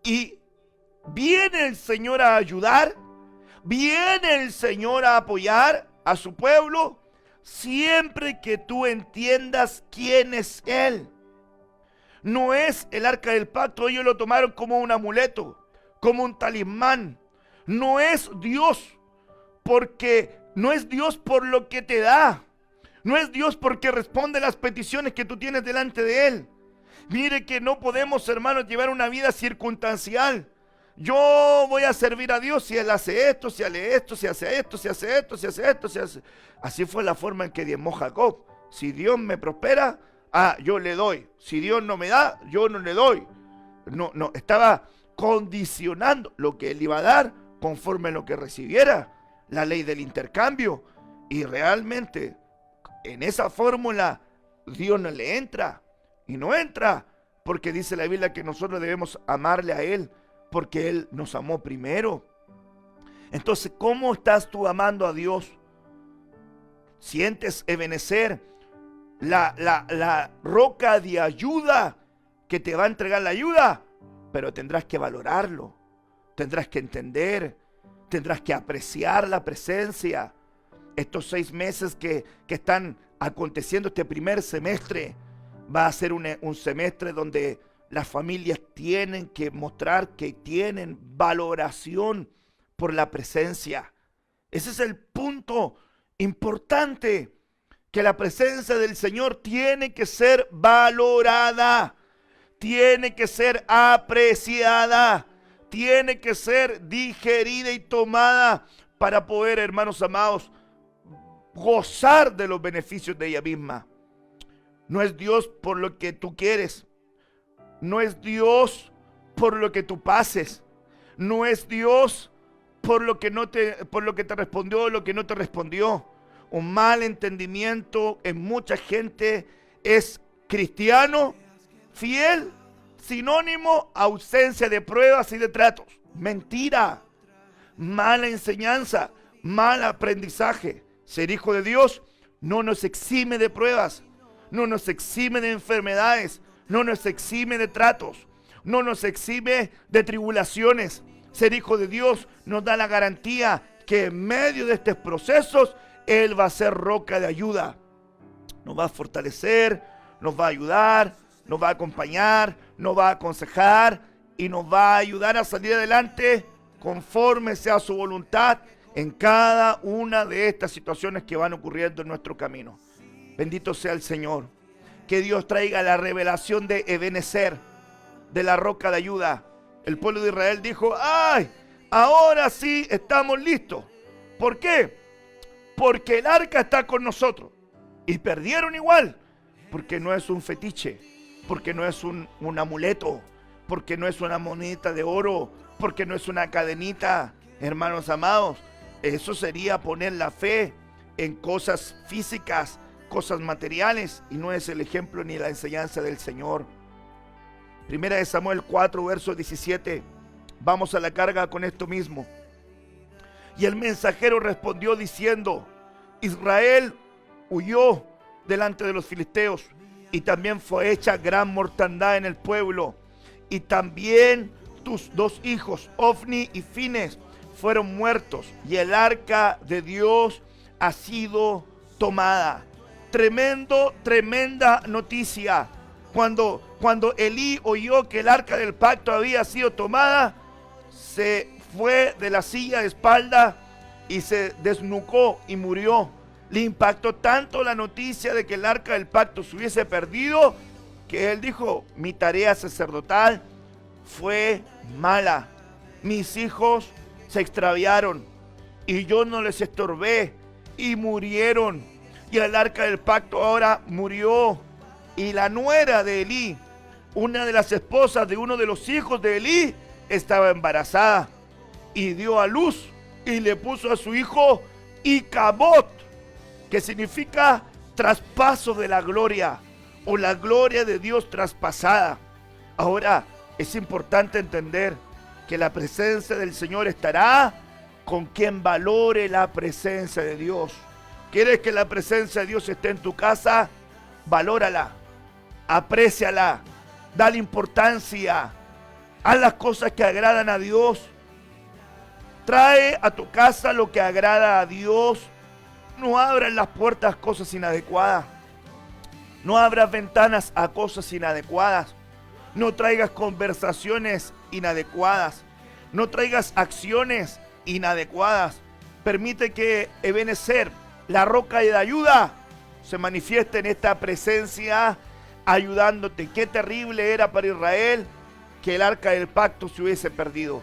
y Viene el Señor a ayudar, viene el Señor a apoyar a su pueblo, siempre que tú entiendas quién es Él. No es el arca del pacto, ellos lo tomaron como un amuleto, como un talismán. No es Dios, porque no es Dios por lo que te da. No es Dios porque responde las peticiones que tú tienes delante de Él. Mire que no podemos, hermanos, llevar una vida circunstancial. Yo voy a servir a Dios si Él hace esto, si hace esto, si hace esto, si hace esto, si hace esto, si hace... Así fue la forma en que diezmó Jacob. Si Dios me prospera, yo le doy. Si Dios no me da, yo no le doy. No, estaba condicionando lo que Él iba a dar conforme a lo que recibiera. La ley del intercambio. Y realmente, en esa fórmula, Dios no le entra. Y no entra porque dice la Biblia que nosotros debemos amarle a Él, porque Él nos amó primero. Entonces, ¿cómo estás tú amando a Dios? ¿Sientes Ebenezer, la roca de ayuda que te va a entregar la ayuda? Pero tendrás que valorarlo, tendrás que entender, tendrás que apreciar la presencia. Estos 6 meses que están aconteciendo, este primer semestre, va a ser un semestre donde las familias tienen que mostrar que tienen valoración por la presencia. Ese es el punto importante, que la presencia del Señor tiene que ser valorada, tiene que ser apreciada, tiene que ser digerida y tomada para poder, hermanos amados, gozar de los beneficios de ella misma. No es Dios por lo que tú quieres. No es Dios por lo que tú pases. No es Dios por lo que te respondió o lo que no te respondió. Un mal entendimiento en mucha gente es cristiano, fiel, sinónimo, ausencia de pruebas y de tratos. Mentira. Mala enseñanza, mal aprendizaje. Ser hijo de Dios no nos exime de pruebas. No nos exime de enfermedades, no nos exime de tratos, no nos exime de tribulaciones. Ser hijo de Dios nos da la garantía que en medio de estos procesos Él va a ser roca de ayuda. Nos va a fortalecer, nos va a ayudar, nos va a acompañar, nos va a aconsejar y nos va a ayudar a salir adelante conforme sea su voluntad en cada una de estas situaciones que van ocurriendo en nuestro camino. Bendito sea el Señor. Que Dios traiga la revelación de Ebenezer, de la roca de ayuda. El pueblo de Israel dijo: ¡ay! Ahora sí estamos listos. ¿Por qué? Porque el arca está con nosotros. Y perdieron igual. Porque no es un fetiche. Porque no es un amuleto. Porque no es una monedita de oro. Porque no es una cadenita. Hermanos amados, eso sería poner la fe en cosas físicas, cosas materiales, y no es el ejemplo ni la enseñanza del Señor. Primera de Samuel 4, verso 17. Vamos a la carga con esto mismo. Y el mensajero respondió diciendo: Israel huyó delante de los filisteos, y también fue hecha gran mortandad en el pueblo, y también tus 2 hijos, Ofni y Fines, fueron muertos, y el arca de Dios ha sido tomada. Tremenda noticia. Cuando Elí oyó que el arca del pacto había sido tomada, se fue de la silla de espalda y se desnucó y murió. Le impactó tanto la noticia de que el arca del pacto se hubiese perdido, que él dijo: mi tarea sacerdotal fue mala. Mis hijos se extraviaron y yo no les estorbé y murieron. Y el arca del pacto ahora murió. Y la nuera de Elí, una de las esposas de uno de los hijos de Elí, estaba embarazada y dio a luz y le puso a su hijo Icabod, que significa traspaso de la gloria, o la gloria de Dios traspasada. Ahora es importante entender que la presencia del Señor estará con quien valore la presencia de Dios. ¿Quieres que la presencia de Dios esté en tu casa? Valórala, apréciala, dale importancia, Haz las cosas que agradan a Dios. Trae a tu casa lo que agrada a Dios. No abras las puertas a cosas inadecuadas. No abras ventanas a cosas inadecuadas. No traigas conversaciones inadecuadas. No traigas acciones inadecuadas. Permite que Ebenezer, la roca de ayuda, se manifieste en esta presencia ayudándote. Qué terrible era para Israel que el arca del pacto se hubiese perdido.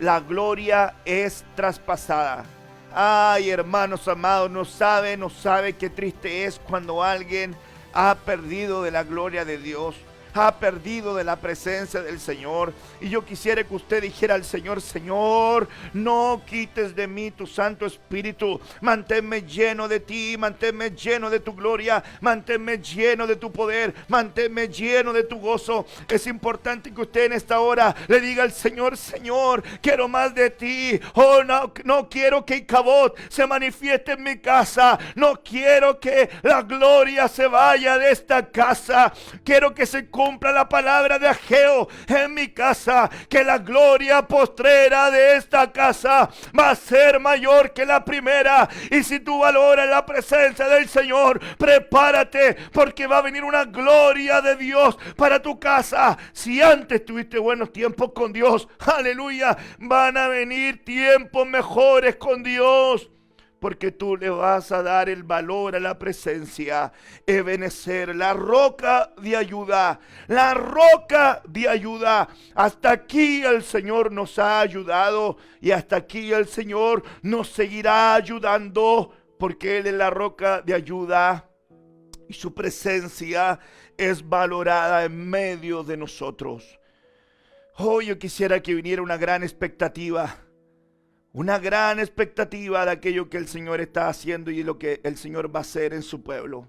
La gloria es traspasada. Ay, hermanos amados, no sabe qué triste es cuando alguien ha perdido de la gloria de Dios, ha perdido de la presencia del Señor. Y yo quisiera que usted dijera al Señor: Señor, no quites de mí tu Santo Espíritu. Manténme lleno de ti, manténme lleno de tu gloria, manténme lleno de tu poder, manténme lleno de tu gozo. Es importante que usted en esta hora le diga al Señor: Señor, quiero más de ti. Oh, no quiero que Icabod se manifieste en mi casa. No quiero que la gloria se vaya de esta casa. Quiero que se cumpla la palabra de Ageo en mi casa, que la gloria postrera de esta casa va a ser mayor que la primera. Y si tú valoras la presencia del Señor, prepárate, porque va a venir una gloria de Dios para tu casa. Si antes tuviste buenos tiempos con Dios, aleluya, van a venir tiempos mejores con Dios, porque tú le vas a dar el valor a la presencia. Ebenezer, la roca de ayuda, la roca de ayuda. Hasta aquí el Señor nos ha ayudado y hasta aquí el Señor nos seguirá ayudando, porque Él es la roca de ayuda y su presencia es valorada en medio de nosotros. Hoy yo quisiera que viniera una gran expectativa de aquello que el Señor está haciendo y lo que el Señor va a hacer en su pueblo.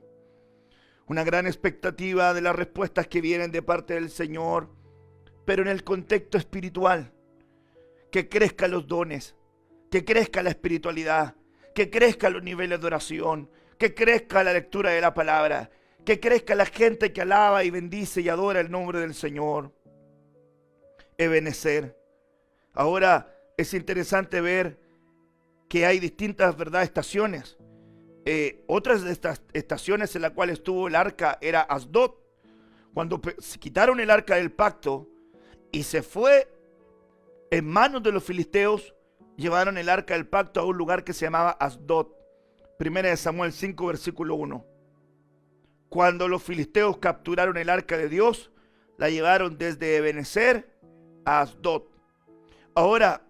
Una gran expectativa de las respuestas que vienen de parte del Señor, pero en el contexto espiritual. Que crezcan los dones, que crezca la espiritualidad, que crezcan los niveles de oración, que crezca la lectura de la palabra, que crezca la gente que alaba y bendice y adora el nombre del Señor. Ebenezer. Ahora, es interesante ver que hay distintas, ¿verdad?, estaciones. Otras de estas estaciones en las cuales estuvo el arca era Asdod. Cuando se quitaron el arca del pacto y se fue en manos de los filisteos, llevaron el arca del pacto a un lugar que se llamaba Asdod. Primera de Samuel 5, versículo 1. Cuando los filisteos capturaron el arca de Dios, la llevaron desde Ebenezer a Asdod. Ahora,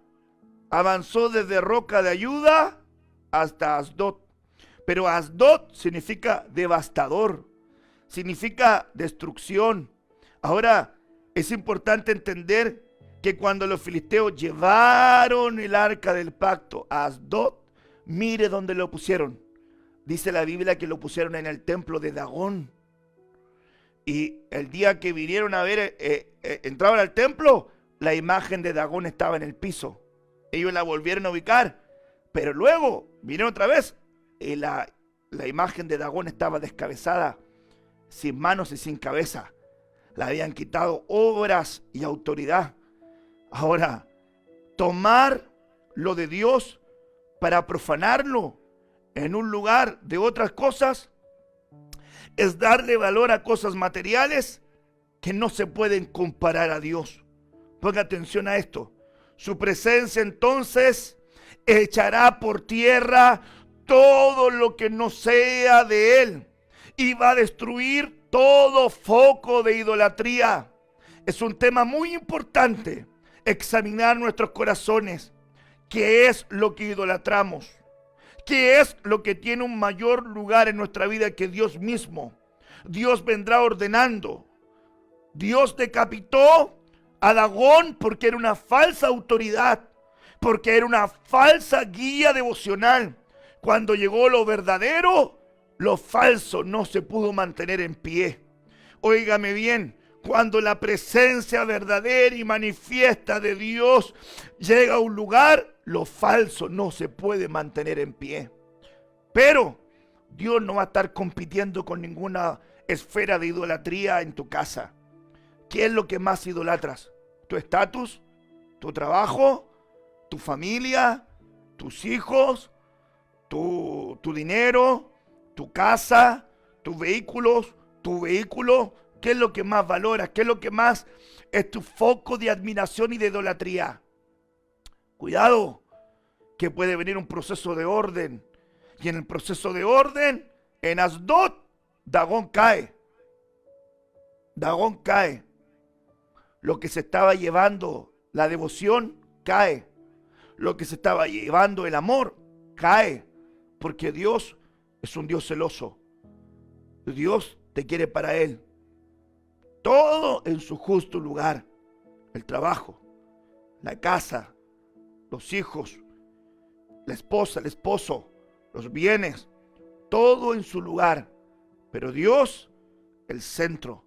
avanzó desde roca de ayuda hasta Asdod. Pero Asdod significa devastador, significa destrucción. Ahora, es importante entender que cuando los filisteos llevaron el arca del pacto a Asdod, mire dónde lo pusieron. Dice la Biblia que lo pusieron en el templo de Dagón. Y el día que vinieron a ver, entraban al templo, la imagen de Dagón estaba en el piso. Ellos la volvieron a ubicar, pero luego vinieron otra vez y la imagen de Dagón estaba descabezada, sin manos y sin cabeza. La habían quitado obras y autoridad. Ahora, tomar lo de Dios para profanarlo en un lugar de otras cosas es darle valor a cosas materiales que no se pueden comparar a Dios. Ponga atención a esto. Su presencia entonces echará por tierra todo lo que no sea de Él y va a destruir todo foco de idolatría. Es un tema muy importante examinar nuestros corazones. ¿Qué es lo que idolatramos? ¿Qué es lo que tiene un mayor lugar en nuestra vida que Dios mismo? Dios vendrá ordenando. Dios decapitó a Dagón porque era una falsa autoridad, porque era una falsa guía devocional. Cuando llegó lo verdadero, lo falso no se pudo mantener en pie. Óigame bien, cuando la presencia verdadera y manifiesta de Dios llega a un lugar, lo falso no se puede mantener en pie. Pero Dios no va a estar compitiendo con ninguna esfera de idolatría en tu casa. ¿Qué es lo que más idolatras? tu estatus, tu trabajo, tu familia, tus hijos, tu dinero, tu casa, tus vehículos, tu vehículo. ¿Qué es lo que más valoras? ¿Qué es lo que más es tu foco de admiración y de idolatría? Cuidado, que puede venir un proceso de orden. Y en el proceso de orden, en Asdod, Dagón cae. Dagón cae. Lo que se estaba llevando la devoción, cae. Lo que se estaba llevando el amor, cae. Porque Dios es un Dios celoso. Dios te quiere para Él. Todo en su justo lugar. El trabajo, la casa, los hijos, la esposa, el esposo, los bienes, todo en su lugar. Pero Dios, el centro.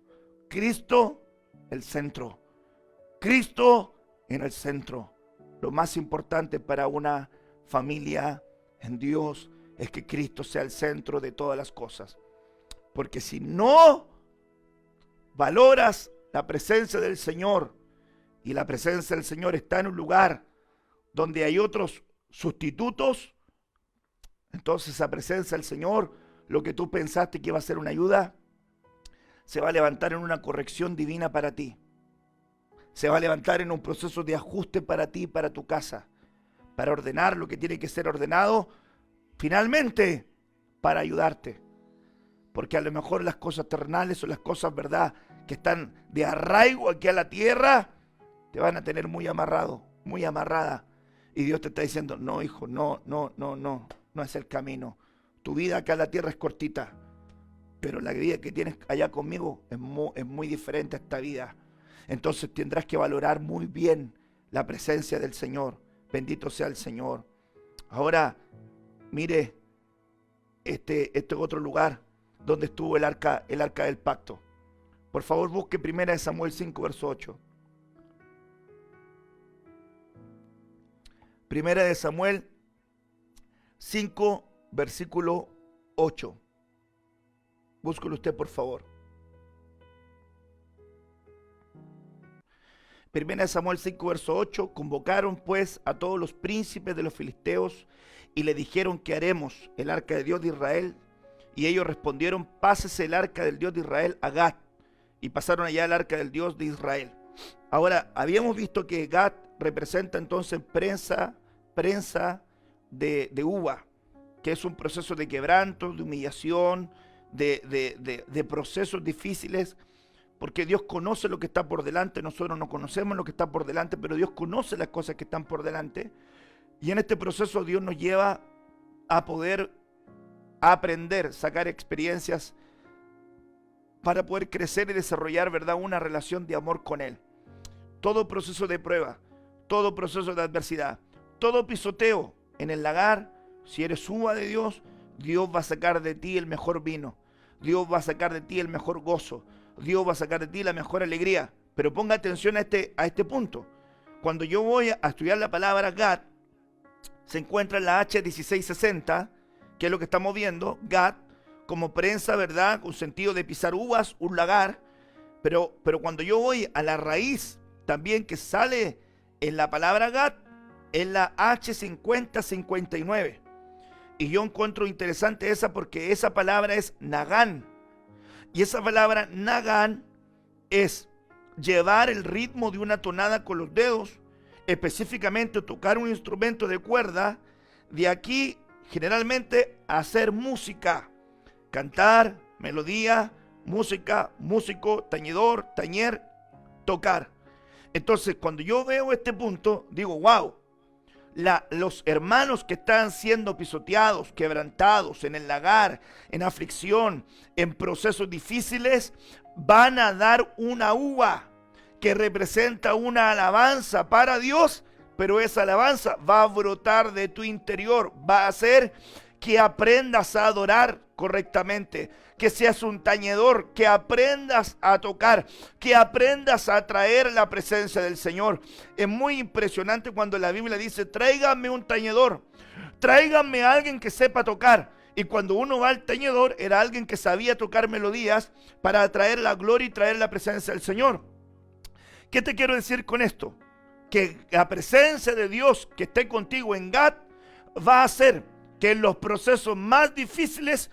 Cristo, el centro. Cristo en el centro. Lo más importante para una familia en Dios es que Cristo sea el centro de todas las cosas. Porque si no valoras la presencia del Señor, y la presencia del Señor está en un lugar donde hay otros sustitutos, entonces esa presencia del Señor, lo que tú pensaste que iba a ser una ayuda, se va a levantar en una corrección divina para ti. Se va a levantar en un proceso de ajuste para ti y para tu casa, para ordenar lo que tiene que ser ordenado, finalmente para ayudarte. Porque a lo mejor las cosas terrenales o las cosas, verdad, que están de arraigo aquí a la tierra, te van a tener muy amarrado, muy amarrada. Y Dios te está diciendo, no hijo, no es el camino. Tu vida acá en la tierra es cortita, pero la vida que tienes allá conmigo es muy diferente a esta vida. Entonces tendrás que valorar muy bien la presencia del Señor. Bendito sea el Señor. Ahora, mire, este es otro lugar donde estuvo el arca del pacto. Por favor, busque 1 Samuel 5, verso 8. 1 Samuel 5, versículo 8. Búsquelo usted, por favor. 1 Samuel 5, verso 8. Convocaron pues a todos los príncipes de los filisteos y le dijeron: ¿qué haremos? El arca de Dios de Israel. Y ellos respondieron: pásese el arca del Dios de Israel a Gat. Y pasaron allá el arca del Dios de Israel. Ahora, habíamos visto que Gat representa entonces prensa de uva, que es un proceso de quebranto, de humillación, de procesos difíciles, porque Dios conoce lo que está por delante. Nosotros no conocemos lo que está por delante, pero Dios conoce las cosas que están por delante. Y en este proceso Dios nos lleva a poder aprender, sacar experiencias para poder crecer y desarrollar, ¿verdad?, una relación de amor con Él. Todo proceso de prueba, todo proceso de adversidad, todo pisoteo en el lagar, si eres uva de Dios, Dios va a sacar de ti el mejor vino. Dios va a sacar de ti el mejor gozo. Dios va a sacar de ti la mejor alegría. Pero ponga atención a este punto. Cuando yo voy a estudiar la palabra Gad, se encuentra en la H1660, que es lo que estamos viendo, Gad, como prensa, ¿verdad?, con sentido de pisar uvas, un lagar. Pero cuando yo voy a la raíz también que sale en la palabra Gad, en la H5059. Y yo encuentro interesante esa porque esa palabra es Nagán. Y esa palabra Nagán es llevar el ritmo de una tonada con los dedos, específicamente tocar un instrumento de cuerda. De aquí generalmente hacer música, cantar, melodía, música, músico, tañedor, tañer, tocar. Entonces cuando yo veo este punto digo, wow, los hermanos que están siendo pisoteados, quebrantados en el lagar, en aflicción, en procesos difíciles, van a dar una uva que representa una alabanza para Dios, pero esa alabanza va a brotar de tu interior, va a hacer que aprendas a adorar correctamente, que seas un tañedor, que aprendas a tocar, que aprendas a traer la presencia del Señor. Es muy impresionante cuando la Biblia dice: tráiganme un tañedor, tráiganme a alguien que sepa tocar. Y cuando uno va al tañedor, era alguien que sabía tocar melodías para traer la gloria y traer la presencia del Señor. ¿Qué te quiero decir con esto? Que la presencia de Dios que esté contigo en Gad va a hacer que en los procesos más difíciles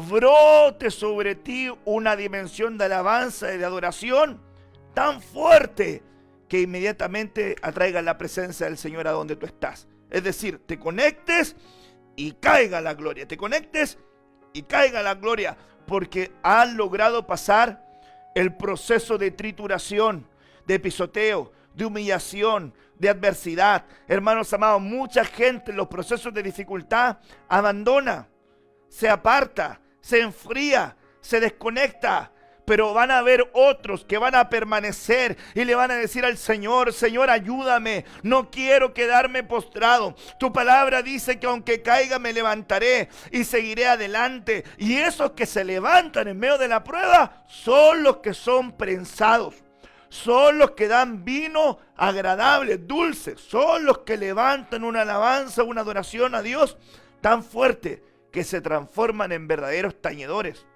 brote sobre ti una dimensión de alabanza y de adoración tan fuerte que inmediatamente atraiga la presencia del Señor a donde tú estás. Es decir, te conectes y caiga la gloria. Te conectes y caiga la gloria, porque han logrado pasar el proceso de trituración, de pisoteo, de humillación, de adversidad. Hermanos amados, mucha gente en los procesos de dificultad abandona, se aparta, se enfría, se desconecta. Pero van a haber otros que van a permanecer y le van a decir al Señor: Señor, ayúdame, no quiero quedarme postrado. Tu palabra dice que aunque caiga me levantaré y seguiré adelante. Y esos que se levantan en medio de la prueba son los que son prensados. Son los que dan vino agradable, dulce. Son los que levantan una alabanza, una adoración a Dios tan fuerte que se transforman en verdaderos tañedores.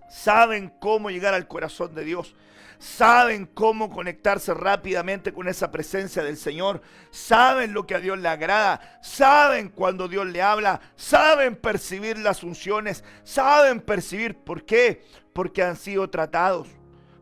Saben cómo llegar al corazón de Dios. Saben cómo conectarse rápidamente con esa presencia del Señor. Saben lo que a Dios le agrada. Saben cuando Dios le habla. Saben percibir las unciones. Saben percibir. ¿Por qué? Porque han sido tratados.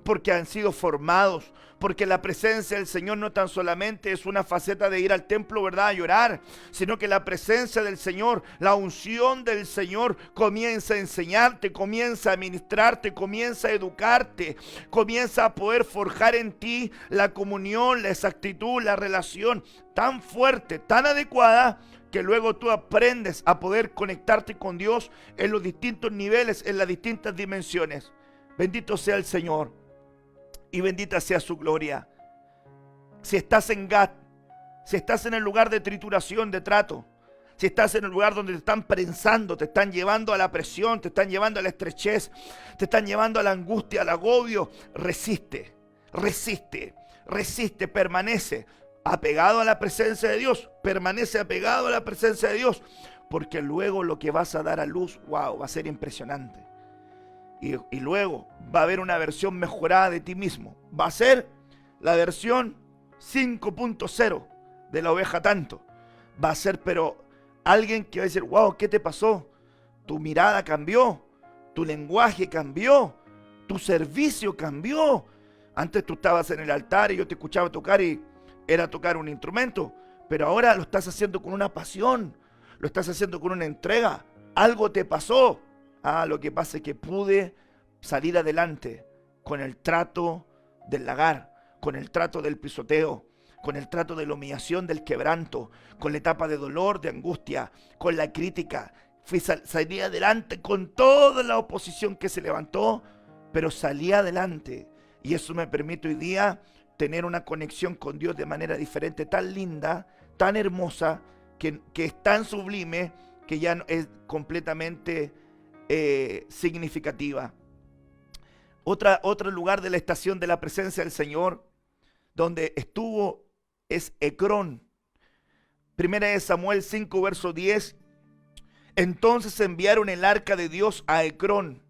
Porque han sido formados. Porque la presencia del Señor no tan solamente es una faceta de ir al templo, ¿verdad?, a llorar, sino que la presencia del Señor, la unción del Señor comienza a enseñarte, comienza a ministrarte, comienza a educarte, comienza a poder forjar en ti la comunión, la exactitud, la relación tan fuerte, tan adecuada, que luego tú aprendes a poder conectarte con Dios en los distintos niveles, en las distintas dimensiones. Bendito sea el Señor. Y bendita sea su gloria. Si estás en Gad, si estás en el lugar de trituración, de trato, si estás en el lugar donde te están prensando, te están llevando a la presión, te están llevando a la estrechez, te están llevando a la angustia, al agobio, resiste, resiste, resiste, permanece apegado a la presencia de Dios, permanece apegado a la presencia de Dios, porque luego lo que vas a dar a luz, wow, va a ser impresionante. Y luego va a haber una versión mejorada de ti mismo. Va a ser la versión 5.0 de la oveja tanto. Va a ser, pero alguien que va a decir: wow, ¿qué te pasó? Tu mirada cambió, tu lenguaje cambió, tu servicio cambió. Antes tú estabas en el altar y yo te escuchaba tocar y era tocar un instrumento, pero ahora lo estás haciendo con una pasión, lo estás haciendo con una entrega. Algo te pasó. Lo que pasa es que pude salir adelante con el trato del lagar, con el trato del pisoteo, con el trato de la humillación, del quebranto, con la etapa de dolor, de angustia, con la crítica. Salí adelante con toda la oposición que se levantó, pero salí adelante. Y eso me permite hoy día tener una conexión con Dios de manera diferente, tan linda, tan hermosa, que es tan sublime, que ya es completamente significativa. Otro lugar de la estación de la presencia del Señor donde estuvo es Ecrón. Primera de Samuel 5 verso 10. Entonces enviaron el arca de Dios a Ecrón,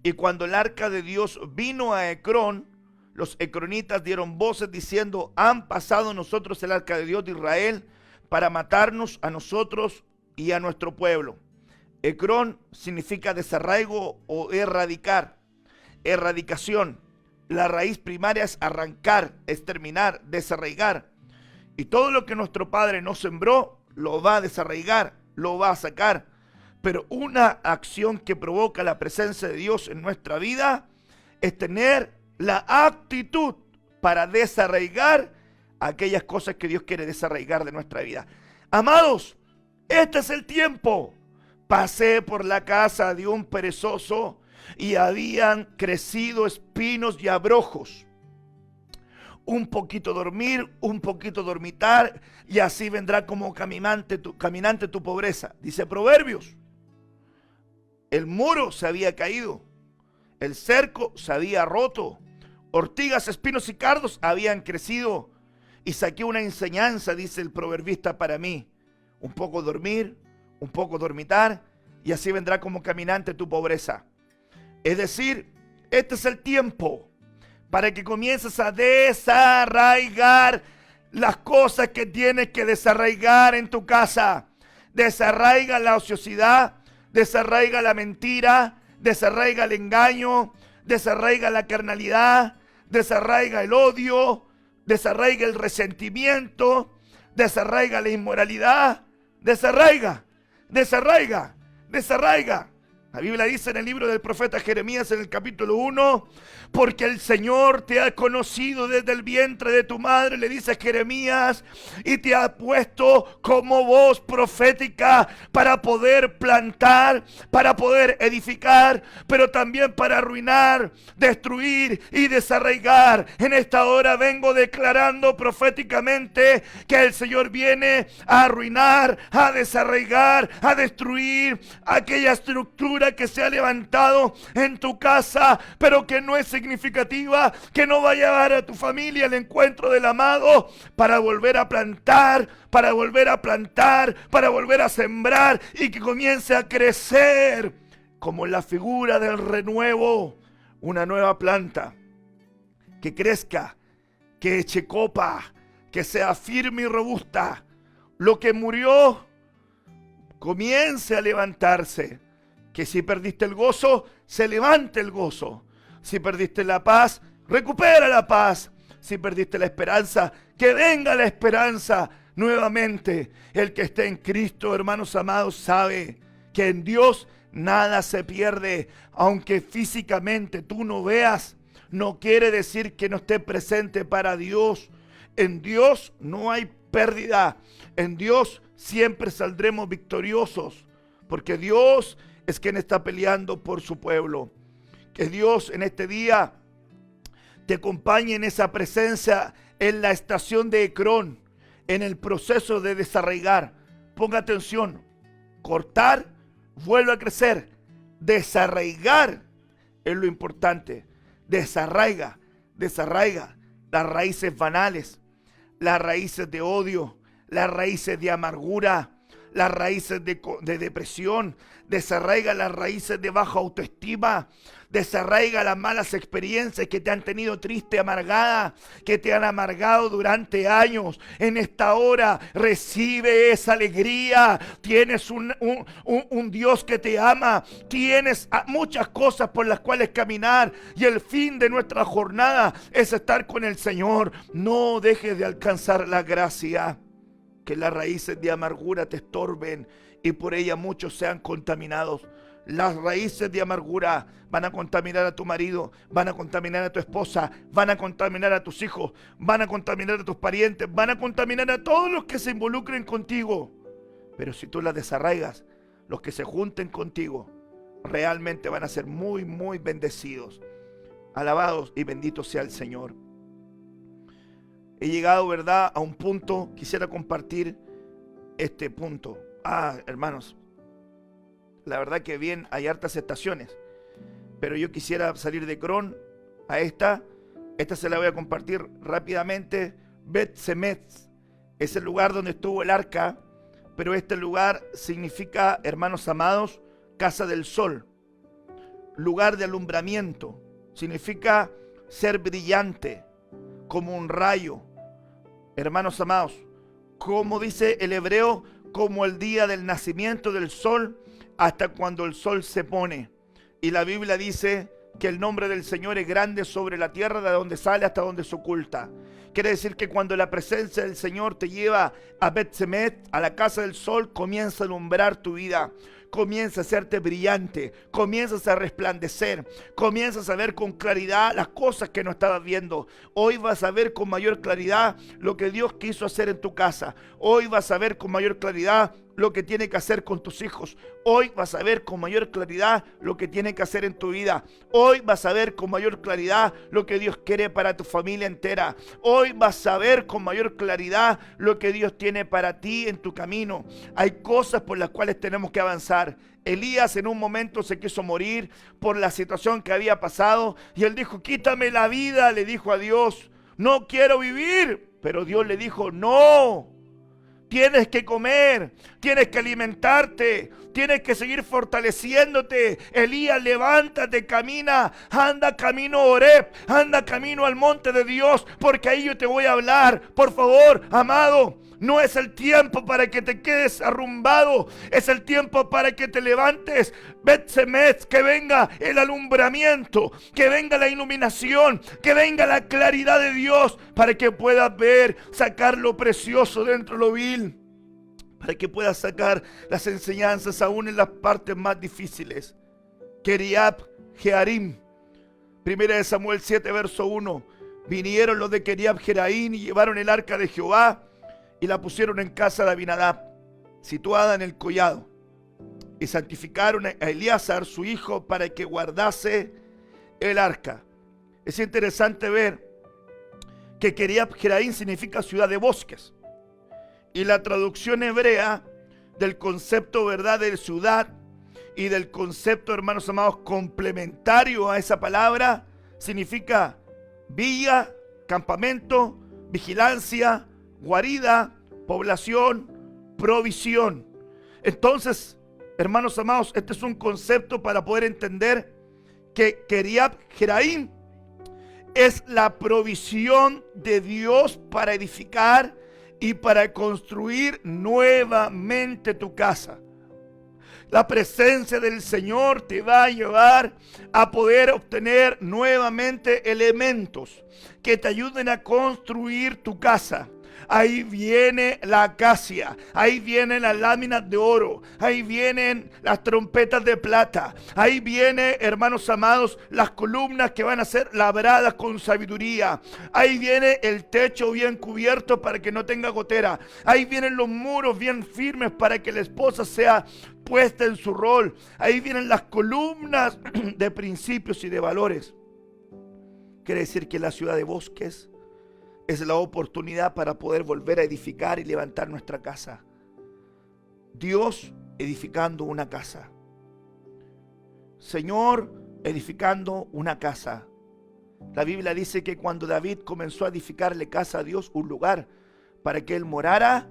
y cuando el arca de Dios vino a Ecrón, los ecronitas dieron voces diciendo: han pasado nosotros el arca de Dios de Israel para matarnos a nosotros y a nuestro pueblo. Ecrón significa desarraigo o erradicar, erradicación. La raíz primaria es arrancar, exterminar, desarraigar. Y todo lo que nuestro Padre no sembró, lo va a desarraigar, lo va a sacar. Pero una acción que provoca la presencia de Dios en nuestra vida es tener la actitud para desarraigar aquellas cosas que Dios quiere desarraigar de nuestra vida. Amados, este es el tiempo. Pasé por la casa de un perezoso y habían crecido espinos y abrojos. Un poquito dormir, un poquito dormitar, y así vendrá como caminante tu pobreza. Dice Proverbios. El muro se había caído, el cerco se había roto, ortigas, espinos y cardos habían crecido, y saqué una enseñanza, dice el proverbista, para mí. Un poco dormir, un poco dormitar, y así vendrá como caminante tu pobreza. Es decir, este es el tiempo para que comiences a desarraigar las cosas que tienes que desarraigar en tu casa. Desarraiga la ociosidad, desarraiga la mentira, desarraiga el engaño, desarraiga la carnalidad, desarraiga el odio, desarraiga el resentimiento, desarraiga la inmoralidad, desarraiga. La Biblia dice en el libro del profeta Jeremías en el capítulo 1, porque el Señor te ha conocido desde el vientre de tu madre, le dice Jeremías, y te ha puesto como voz profética para poder plantar, para poder edificar, pero también para arruinar, destruir y desarraigar. En esta hora vengo declarando proféticamente que el Señor viene a arruinar, a desarraigar, a destruir aquella estructura que se ha levantado en tu casa, pero que no es significativa, que no va a llevar a tu familia al encuentro del amado, para volver a plantar, para volver a sembrar y que comience a crecer como la figura del renuevo, una nueva planta que crezca, que eche copa, que sea firme y robusta. Lo que murió comience a levantarse. Que si perdiste el gozo, se levante el gozo. Si perdiste la paz, recupera la paz. Si perdiste la esperanza, que venga la esperanza nuevamente. El que esté en Cristo, hermanos amados, sabe que en Dios nada se pierde. Aunque físicamente tú no veas, no quiere decir que no esté presente para Dios. En Dios no hay pérdida. En Dios siempre saldremos victoriosos. Porque Dios es quien está peleando por su pueblo. Que Dios en este día te acompañe en esa presencia en la estación de Ecrón, en el proceso de desarraigar. Ponga atención, cortar, vuelve a crecer. Desarraigar es lo importante. Desarraiga las raíces banales, las raíces de odio, las raíces de amargura, las raíces de depresión. Desarraiga las raíces de baja autoestima. Desarraiga las malas experiencias que te han tenido triste, amargada, que te han amargado durante años. En esta hora recibe esa alegría. Tienes un Dios que te ama. Tienes muchas cosas por las cuales caminar. Y el fin de nuestra jornada es estar con el Señor. No dejes de alcanzar la gracia. Que las raíces de amargura te estorben y por ella muchos sean contaminados. Las raíces de amargura van a contaminar a tu marido, van a contaminar a tu esposa, van a contaminar a tus hijos, van a contaminar a tus parientes, van a contaminar a todos los que se involucren contigo. Pero si tú las desarraigas, los que se junten contigo realmente van a ser muy, muy bendecidos. Alabados y benditos sea el Señor. He llegado, ¿verdad?, a un punto. Quisiera compartir este punto. Hermanos, la verdad que bien, hay hartas estaciones, pero yo quisiera salir de Ecrón a esta se la voy a compartir rápidamente. Bet-Semes es el lugar donde estuvo el arca, pero este lugar significa, hermanos amados, casa del sol, lugar de alumbramiento, significa ser brillante, como un rayo. Hermanos amados, como dice el hebreo, como el día del nacimiento del sol hasta cuando el sol se pone. Y la Biblia dice que el nombre del Señor es grande sobre la tierra, de donde sale hasta donde se oculta. Quiere decir que cuando la presencia del Señor te lleva a Bet-Semes, a la casa del sol, comienza a alumbrar tu vida. Comienza a hacerte brillante, comienzas a resplandecer, comienzas a ver con claridad las cosas que no estabas viendo. Hoy vas a ver con mayor claridad lo que Dios quiso hacer en tu casa. Hoy vas a ver con mayor claridad lo que tiene que hacer con tus hijos. Hoy vas a ver con mayor claridad lo que tiene que hacer en tu vida. Hoy vas a ver con mayor claridad lo que Dios quiere para tu familia entera. Hoy vas a ver con mayor claridad lo que Dios tiene para ti en tu camino. Hay cosas por las cuales tenemos que avanzar. Elías en un momento se quiso morir por la situación que había pasado y él dijo: quítame la vida, le dijo a Dios, no quiero vivir. Pero Dios le dijo: no, Tienes que comer, tienes que alimentarte, tienes que seguir fortaleciéndote. Elías, levántate, camina, anda camino a Horeb, anda camino al monte de Dios, porque ahí yo te voy a hablar. Por favor, amado, no es el tiempo para que te quedes arrumbado, es el tiempo para que te levantes. Bet-Semet, que venga el alumbramiento, que venga la iluminación, que venga la claridad de Dios, para que puedas ver, sacar lo precioso dentro de lo vil, para que puedas sacar las enseñanzas aún en las partes más difíciles. Kiriath Jearim, 1 Samuel 7, verso 1. Vinieron los de Kiriath Jearim y llevaron el arca de Jehová y la pusieron en casa de Abinadab, situada en el collado, y santificaron a Eleazar su hijo para que guardase el arca. Es interesante ver que Kiriath Jearim significa ciudad de bosques, y la traducción hebrea del concepto, verdad, de ciudad y del concepto, hermanos amados, complementario a esa palabra, significa villa, campamento, vigilancia, guarida, población, provisión. Entonces, hermanos amados, este es un concepto para poder entender que Kiriath Jearim es la provisión de Dios para edificar y para construir nuevamente tu casa. La presencia del Señor te va a llevar a poder obtener nuevamente elementos que te ayuden a construir tu casa. Ahí viene la acacia, ahí vienen las láminas de oro, ahí vienen las trompetas de plata, ahí viene, hermanos amados, las columnas que van a ser labradas con sabiduría, ahí viene el techo bien cubierto para que no tenga gotera, ahí vienen los muros bien firmes para que la esposa sea puesta en su rol, ahí vienen las columnas de principios y de valores. Quiere decir que la ciudad de bosques es la oportunidad para poder volver a edificar y levantar nuestra casa. Dios edificando una casa. Señor edificando una casa. La Biblia dice que cuando David comenzó a edificarle casa a Dios, un lugar para que él morara,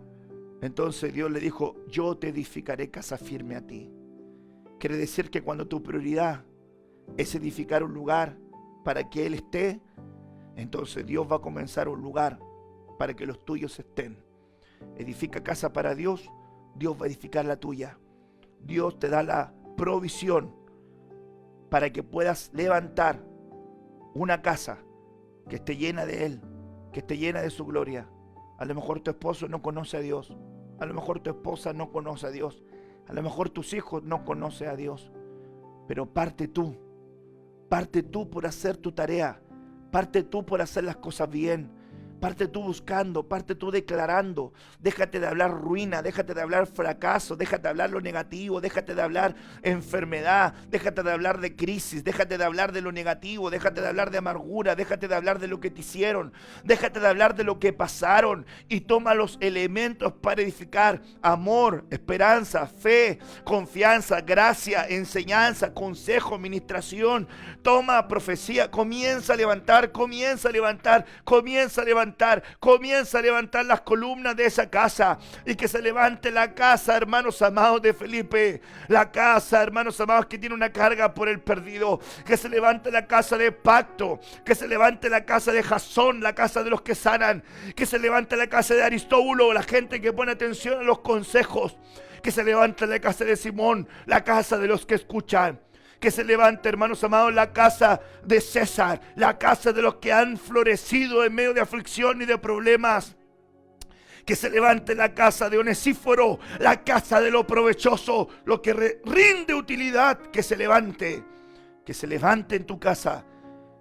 entonces Dios le dijo: yo te edificaré casa firme a ti. Quiere decir que cuando tu prioridad es edificar un lugar para que Él esté, entonces Dios va a comenzar un lugar para que los tuyos estén. Edifica casa para Dios, Dios va a edificar la tuya. Dios te da la provisión para que puedas levantar una casa que esté llena de Él, que esté llena de su gloria. A lo mejor tu esposo no conoce a Dios, a lo mejor tu esposa no conoce a Dios, a lo mejor tus hijos no conocen a Dios, pero parte tú por hacer tu tarea. Parte tú por hacer las cosas bien. Parte tú buscando, parte tú declarando. Déjate de hablar ruina, déjate de hablar fracaso, déjate de hablar lo negativo, déjate de hablar enfermedad, déjate de hablar de crisis, déjate de hablar de lo negativo, déjate de hablar de amargura, déjate de hablar de lo que te hicieron, déjate de hablar de lo que pasaron y toma los elementos para edificar: amor, esperanza, fe, confianza, gracia, enseñanza, consejo, administración. Toma profecía, comienza a levantar, comienza a levantar las columnas de esa casa, y que se levante la casa, hermanos amados, de Felipe, la casa, hermanos amados, que tiene una carga por el perdido, que se levante la casa de Pacto, que se levante la casa de Jasón, la casa de los que sanan, que se levante la casa de Aristóbulo, la gente que pone atención a los consejos, que se levante la casa de Simón, la casa de los que escuchan. Que se levante, hermanos amados, la casa de César, la casa de los que han florecido en medio de aflicción y de problemas. Que se levante la casa de Onesíforo, la casa de lo provechoso, lo que rinde utilidad. Que se levante en tu casa.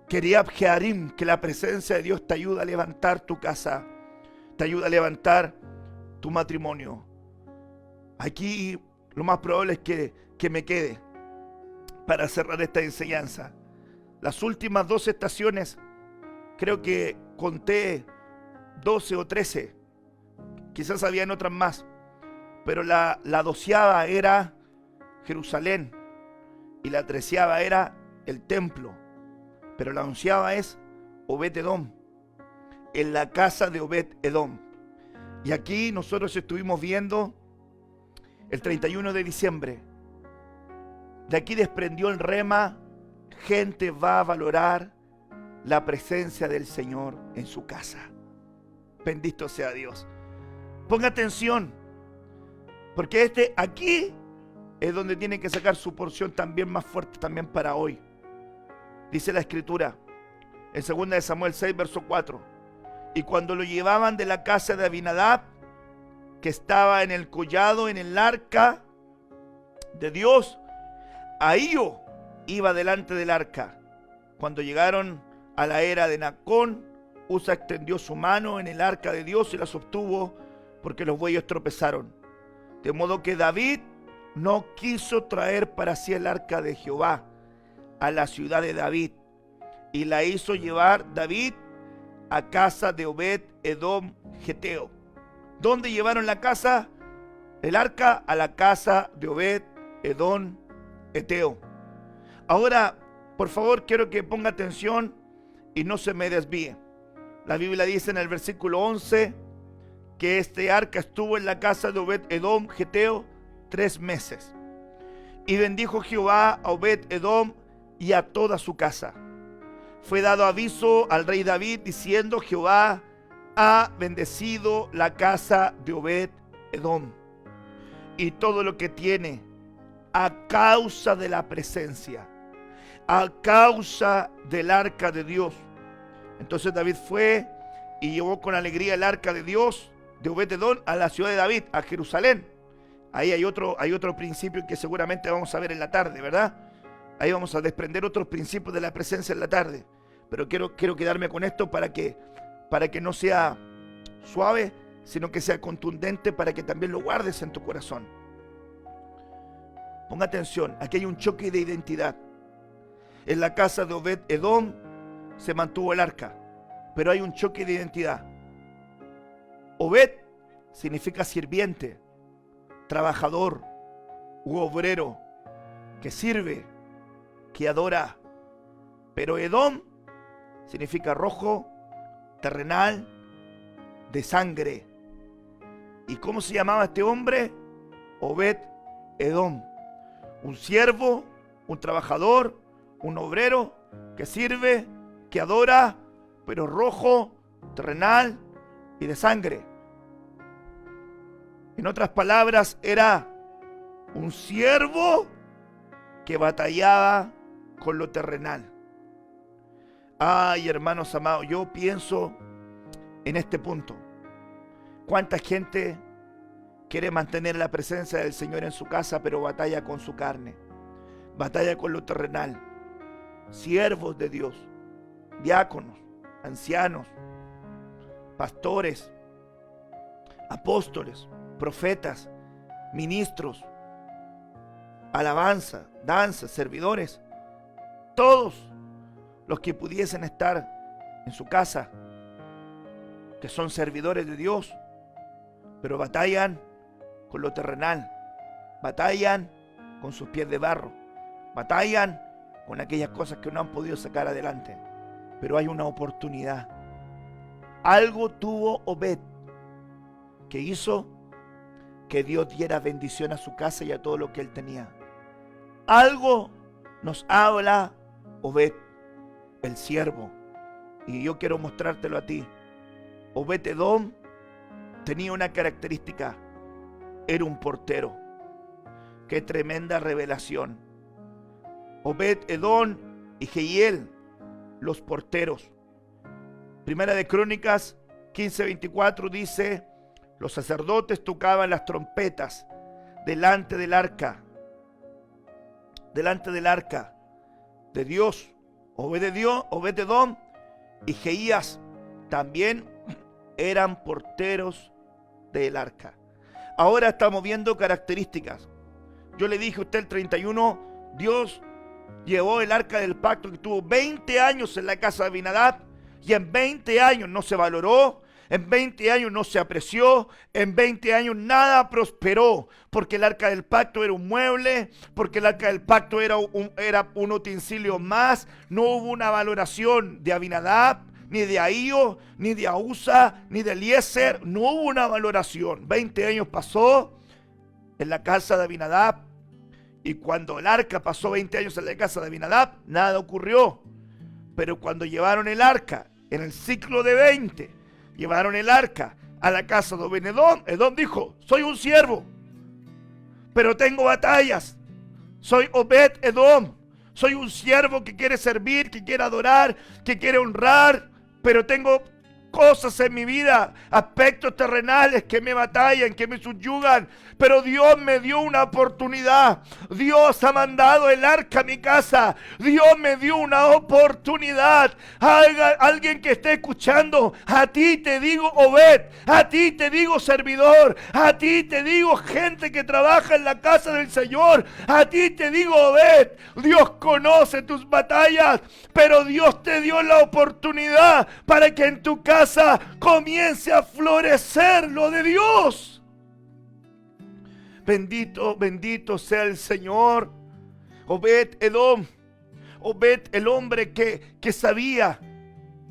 Kiriath Jearim, que la presencia de Dios te ayuda a levantar tu casa, te ayuda a levantar tu matrimonio. Aquí lo más probable es que me quede para cerrar esta enseñanza. Las últimas 12 estaciones, creo que conté 12 o 13, quizás habían otras más, pero la 12ª era Jerusalén y la 13ª era el templo, pero la 11ª es Obed-Edom, en la casa de Obed-Edom. Y aquí nosotros estuvimos viendo el 31 de diciembre. De aquí desprendió el rema: gente va a valorar la presencia del Señor en su casa. Bendito sea Dios. Ponga atención, porque aquí es donde tiene que sacar su porción también más fuerte también para hoy. Dice la Escritura en 2 de Samuel 6, verso 4: y cuando lo llevaban de la casa de Abinadab, que estaba en el collado, en el arca de Dios, Ahío iba delante del arca. Cuando llegaron a la era de Nacón, Usa extendió su mano en el arca de Dios y la sostuvo, porque los bueyes tropezaron. De modo que David no quiso traer para sí el arca de Jehová a la ciudad de David, y la hizo llevar David a casa de Obed Edom Geteo. ¿Dónde llevaron la casa? El arca a la casa de Obed Edom Geteo. Ahora, por favor, quiero que ponga atención y no se me desvíe. La Biblia dice en el versículo 11 que este arca estuvo en la casa de Obed Edom Geteo 3 meses. Y bendijo Jehová a Obed Edom y a toda su casa. Fue dado aviso al rey David diciendo: Jehová ha bendecido la casa de Obed Edom y todo lo que tiene, a causa de la presencia, a causa del arca de Dios. Entonces David fue y llevó con alegría el arca de Dios de Obed Edom a la ciudad de David, a Jerusalén. Ahí hay otro principio que seguramente vamos a ver en la tarde, ¿verdad? Ahí vamos a desprender otros principios de la presencia en la tarde. Pero quiero quedarme con esto para que no sea suave, sino que sea contundente, para que también lo guardes en tu corazón. Ponga atención, aquí hay un choque de identidad. En la casa de Obed Edom se mantuvo el arca, pero hay un choque de identidad. Obed significa sirviente, trabajador u obrero, que sirve, que adora. Pero Edom significa rojo, terrenal, de sangre. ¿Y cómo se llamaba este hombre? Obed Edom. Un siervo, un trabajador, un obrero que sirve, que adora, pero rojo, terrenal y de sangre. En otras palabras, era un siervo que batallaba con lo terrenal. Ay, hermanos amados, yo pienso en este punto. ¿Cuánta gente quiere mantener la presencia del Señor en su casa, pero batalla con su carne? Batalla con lo terrenal. Siervos de Dios, diáconos, ancianos, pastores, apóstoles, profetas, ministros, alabanza, danza, servidores, todos los que pudiesen estar en su casa, que son servidores de Dios, pero batallan con lo terrenal, batallan con sus pies de barro, batallan con aquellas cosas que no han podido sacar adelante. Pero hay una oportunidad. Algo tuvo Obed que hizo que Dios diera bendición a su casa y a todo lo que él tenía. Algo nos habla Obed, el siervo, y yo quiero mostrártelo a ti. Obed Edom tenía una característica: era un portero. Qué tremenda revelación. Obed Edom y Jehiel, los porteros. Primera de Crónicas 15:24 dice: los sacerdotes tocaban las trompetas delante del arca de Dios. Obed Edom y Jeías también eran porteros del arca. Ahora estamos viendo características. Yo le dije a usted el 31, Dios llevó el arca del pacto, que tuvo 20 años en la casa de Abinadab, y en 20 años no se valoró, en 20 años no se apreció, en 20 años nada prosperó, porque el arca del pacto era un mueble, porque el arca del pacto era un utensilio más. No hubo una valoración de Abinadab, ni de Ahío, ni de Ahúsa, ni de Eliezer. No hubo una valoración. 20 años pasó en la casa de Abinadab. Y cuando el arca pasó 20 años en la casa de Abinadab, nada ocurrió. Pero cuando llevaron el arca, en el ciclo de 20, llevaron el arca a la casa de Obed-Edom, Edom dijo: soy un siervo, pero tengo batallas. Soy Obed-Edom, soy un siervo que quiere servir, que quiere adorar, que quiere honrar, pero tengo cosas en mi vida, aspectos terrenales que me batallan, que me subyugan. Pero Dios me dio una oportunidad. Dios ha mandado el arca a mi casa. Dios me dio una oportunidad. Alguien que esté escuchando, a ti te digo Obed, a ti te digo servidor, a ti te digo gente que trabaja en la casa del Señor, a ti te digo Obed. Dios conoce tus batallas, pero Dios te dio la oportunidad para que en tu casa comience a florecer lo de Dios. Bendito, bendito sea el Señor. Obed-Edom, Obed, el hombre que sabía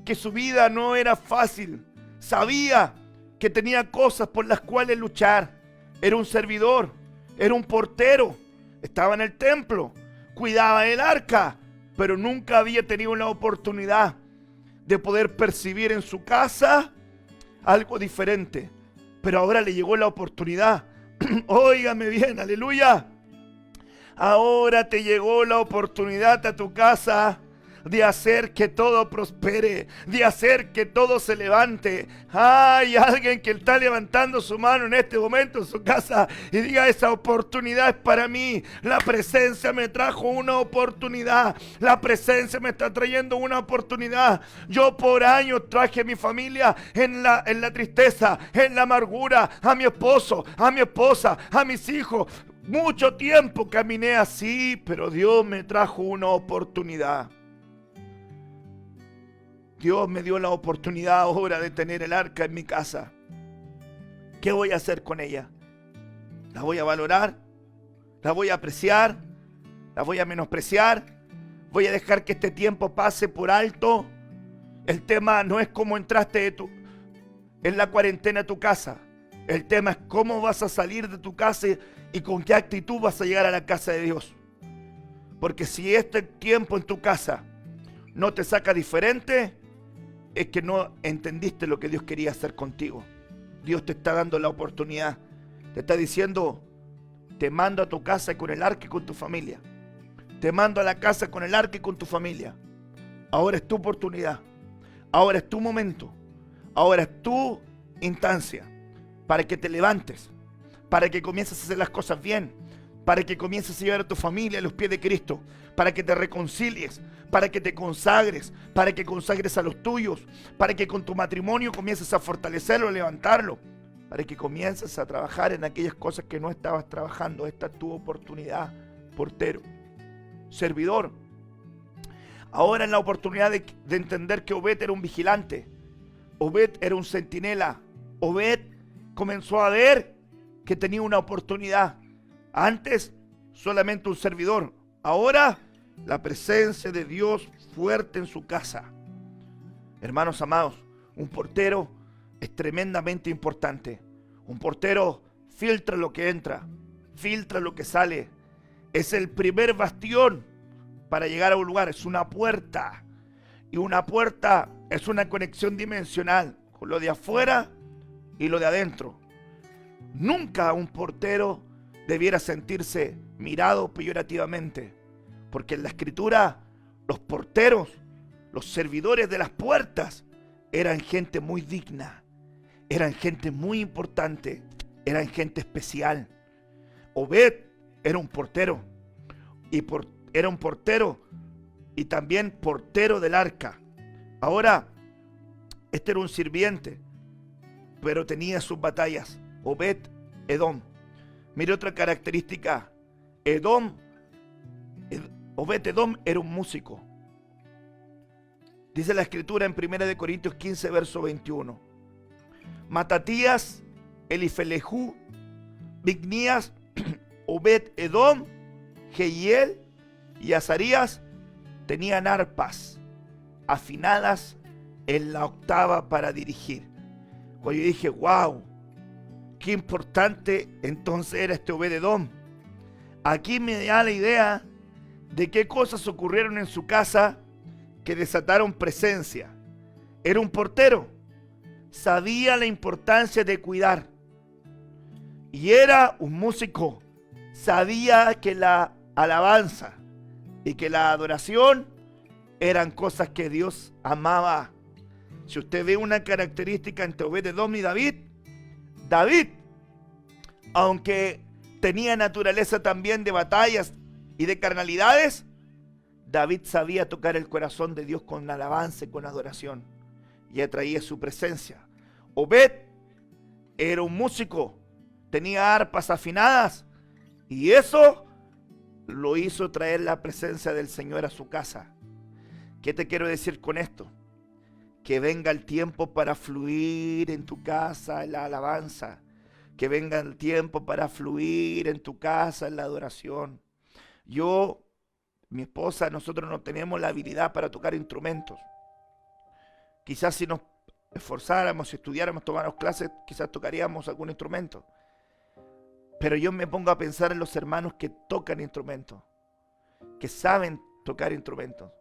que su vida no era fácil, sabía que tenía cosas por las cuales luchar. Era un servidor, era un portero, estaba en el templo, cuidaba el arca, pero nunca había tenido la oportunidad de poder percibir en su casa algo diferente. Pero ahora le llegó la oportunidad. Óigame bien, aleluya. Ahora te llegó la oportunidad a tu casa de hacer que todo prospere, de hacer que todo se levante. Hay alguien que está levantando su mano en este momento en su casa y diga: esa oportunidad es para mí. La presencia me trajo una oportunidad. La presencia me está trayendo una oportunidad. Yo por años traje a mi familia en la tristeza, en la amargura, a mi esposo, a mi esposa, a mis hijos. Mucho tiempo caminé así, pero Dios me trajo una oportunidad. Dios me dio la oportunidad ahora de tener el arca en mi casa. ¿Qué voy a hacer con ella? ¿La voy a valorar? ¿La voy a apreciar? ¿La voy a menospreciar? ¿Voy a dejar que este tiempo pase por alto? El tema no es cómo entraste en la cuarentena a tu casa. El tema es cómo vas a salir de tu casa y con qué actitud vas a llegar a la casa de Dios. Porque si este tiempo en tu casa no te saca diferente, es que no entendiste lo que Dios quería hacer contigo. Dios te está dando la oportunidad. Te está diciendo: te mando a tu casa con el arca y con tu familia. Te mando a la casa con el arca y con tu familia. Ahora es tu oportunidad. Ahora es tu momento. Ahora es tu instancia para que te levantes, para que comiences a hacer las cosas bien, para que comiences a llevar a tu familia a los pies de Cristo, para que te reconcilies, para que te consagres, para que consagres a los tuyos, para que con tu matrimonio comiences a fortalecerlo, a levantarlo, para que comiences a trabajar en aquellas cosas que no estabas trabajando. Esta es tu oportunidad, portero, servidor. Ahora es la oportunidad de entender que Obed era un vigilante, Obed era un centinela. Obed comenzó a ver que tenía una oportunidad. Antes solamente un servidor, ahora la presencia de Dios fuerte en su casa. Hermanos amados, un portero es tremendamente importante. Un portero filtra lo que entra, filtra lo que sale. Es el primer bastión para llegar a un lugar, es una puerta. Y una puerta es una conexión dimensional con lo de afuera y lo de adentro. Nunca un portero debiera sentirse mirado peyorativamente, porque en la Escritura los porteros, los servidores de las puertas, eran gente muy digna, eran gente muy importante, eran gente especial. Obed era un portero, era un portero y también portero del arca. Ahora, este era un sirviente, pero tenía sus batallas. Obed-Edom. Mire otra característica. Obed-Edom era un músico. Dice la Escritura en 1 Corintios 15, verso 21. Matatías, Elifelejú, Bignías, Obed-Edom, Jehiel y Azarías tenían arpas afinadas en la octava para dirigir. Cuando yo dije, wow, qué importante entonces era este Obed-Edom. Aquí me da la idea de qué cosas ocurrieron en su casa que desataron presencia. Era un portero, sabía la importancia de cuidar. Y era un músico, sabía que la alabanza y que la adoración eran cosas que Dios amaba. Si usted ve una característica entre Obed-Edom y David, aunque tenía naturaleza también de batallas y de carnalidades, David sabía tocar el corazón de Dios con alabanza y con adoración, y atraía su presencia. Obed era un músico, tenía arpas afinadas, y eso lo hizo traer la presencia del Señor a su casa. ¿Qué te quiero decir con esto? Que venga el tiempo para fluir en tu casa en la alabanza. Que venga el tiempo para fluir en tu casa en la adoración. Mi esposa, nosotros no tenemos la habilidad para tocar instrumentos. Quizás si nos esforzáramos, si estudiáramos, tomáramos clases, quizás tocaríamos algún instrumento. Pero yo me pongo a pensar en los hermanos que tocan instrumentos, que saben tocar instrumentos.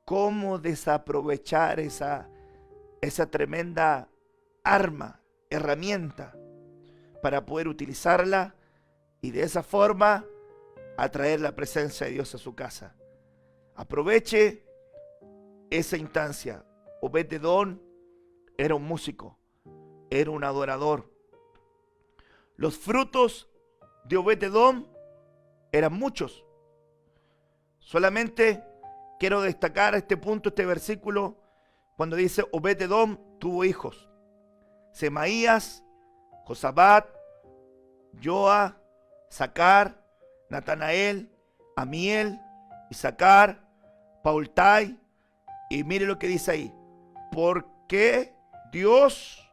¿Cómo desaprovechar esa tremenda arma, herramienta, para poder utilizarla y de esa forma atraer la presencia de Dios a su casa? Aproveche esa instancia. Obed-Edom era un músico, era un adorador. Los frutos de Obed-Edom eran muchos. Solamente quiero destacar este punto, este versículo, cuando dice Obed-Edom tuvo hijos: Semaías, Josabad, Joa, Sacar, Natanael, Amiel, Isacar, Paultai. Y mire lo que dice ahí: porque Dios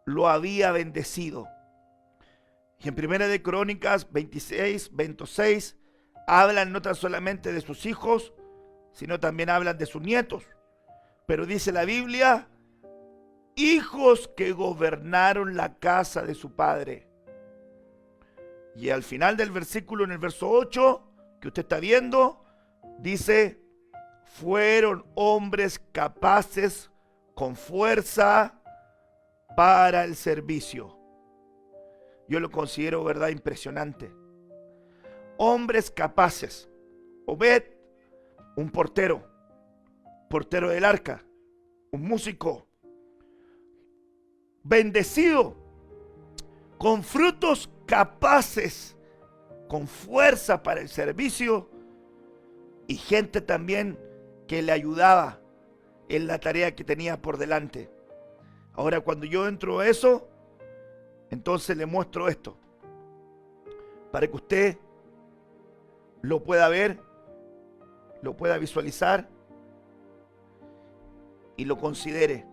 lo había bendecido. Y en Primera de Crónicas 26, 26 hablan no tan solamente de sus hijos, sino también hablan de sus nietos. Pero dice la Biblia, hijos que gobernaron la casa de su padre. Y al final del versículo, en el verso 8, que usted está viendo, dice, fueron hombres capaces con fuerza para el servicio. Yo lo considero, verdad, impresionante. Hombres capaces. Obed, un portero del arca, un músico, bendecido, con frutos capaces, con fuerza para el servicio, y gente también que le ayudaba en la tarea que tenía por delante. Ahora, cuando yo entro a eso, entonces le muestro esto, para que usted lo pueda ver, lo pueda visualizar y lo considere.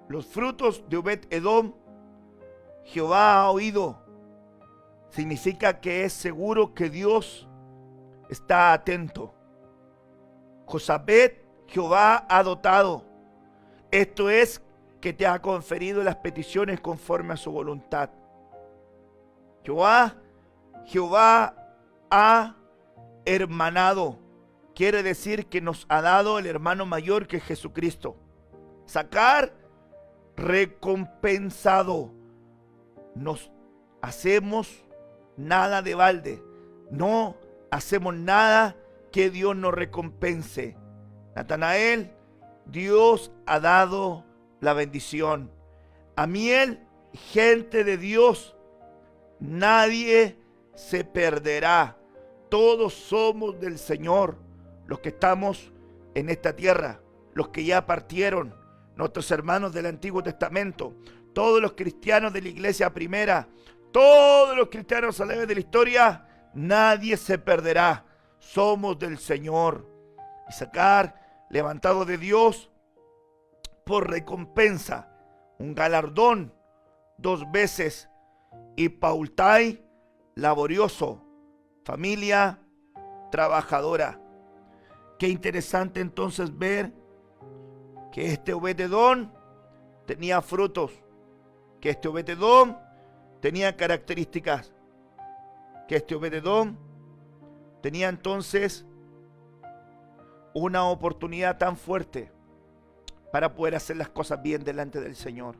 Los frutos de Obed-Edom, Jehová ha oído. Significa que es seguro que Dios está atento. Josabed, Jehová ha dotado. Esto es que te ha conferido las peticiones conforme a su voluntad. Jehová ha hermanado. Quiere decir que nos ha dado el hermano mayor que es Jesucristo. Sacar, recompensado. Nos hacemos nada de balde. No hacemos nada que Dios nos recompense. Natanael, Dios ha dado la bendición. Amiel, gente de Dios, nadie se perderá. Todos somos del Señor, los que estamos en esta tierra, los que ya partieron, nuestros hermanos del Antiguo Testamento, todos los cristianos de la iglesia primera, todos los cristianos a la vez de la historia, nadie se perderá. Somos del Señor. Isacar, levantado de Dios por recompensa, un galardón 2 veces. Y Paultai, laborioso, familia trabajadora. Qué interesante entonces ver que este Obed-Edom tenía frutos, que este Obed-Edom tenía características, que este Obed-Edom tenía entonces una oportunidad tan fuerte para poder hacer las cosas bien delante del Señor.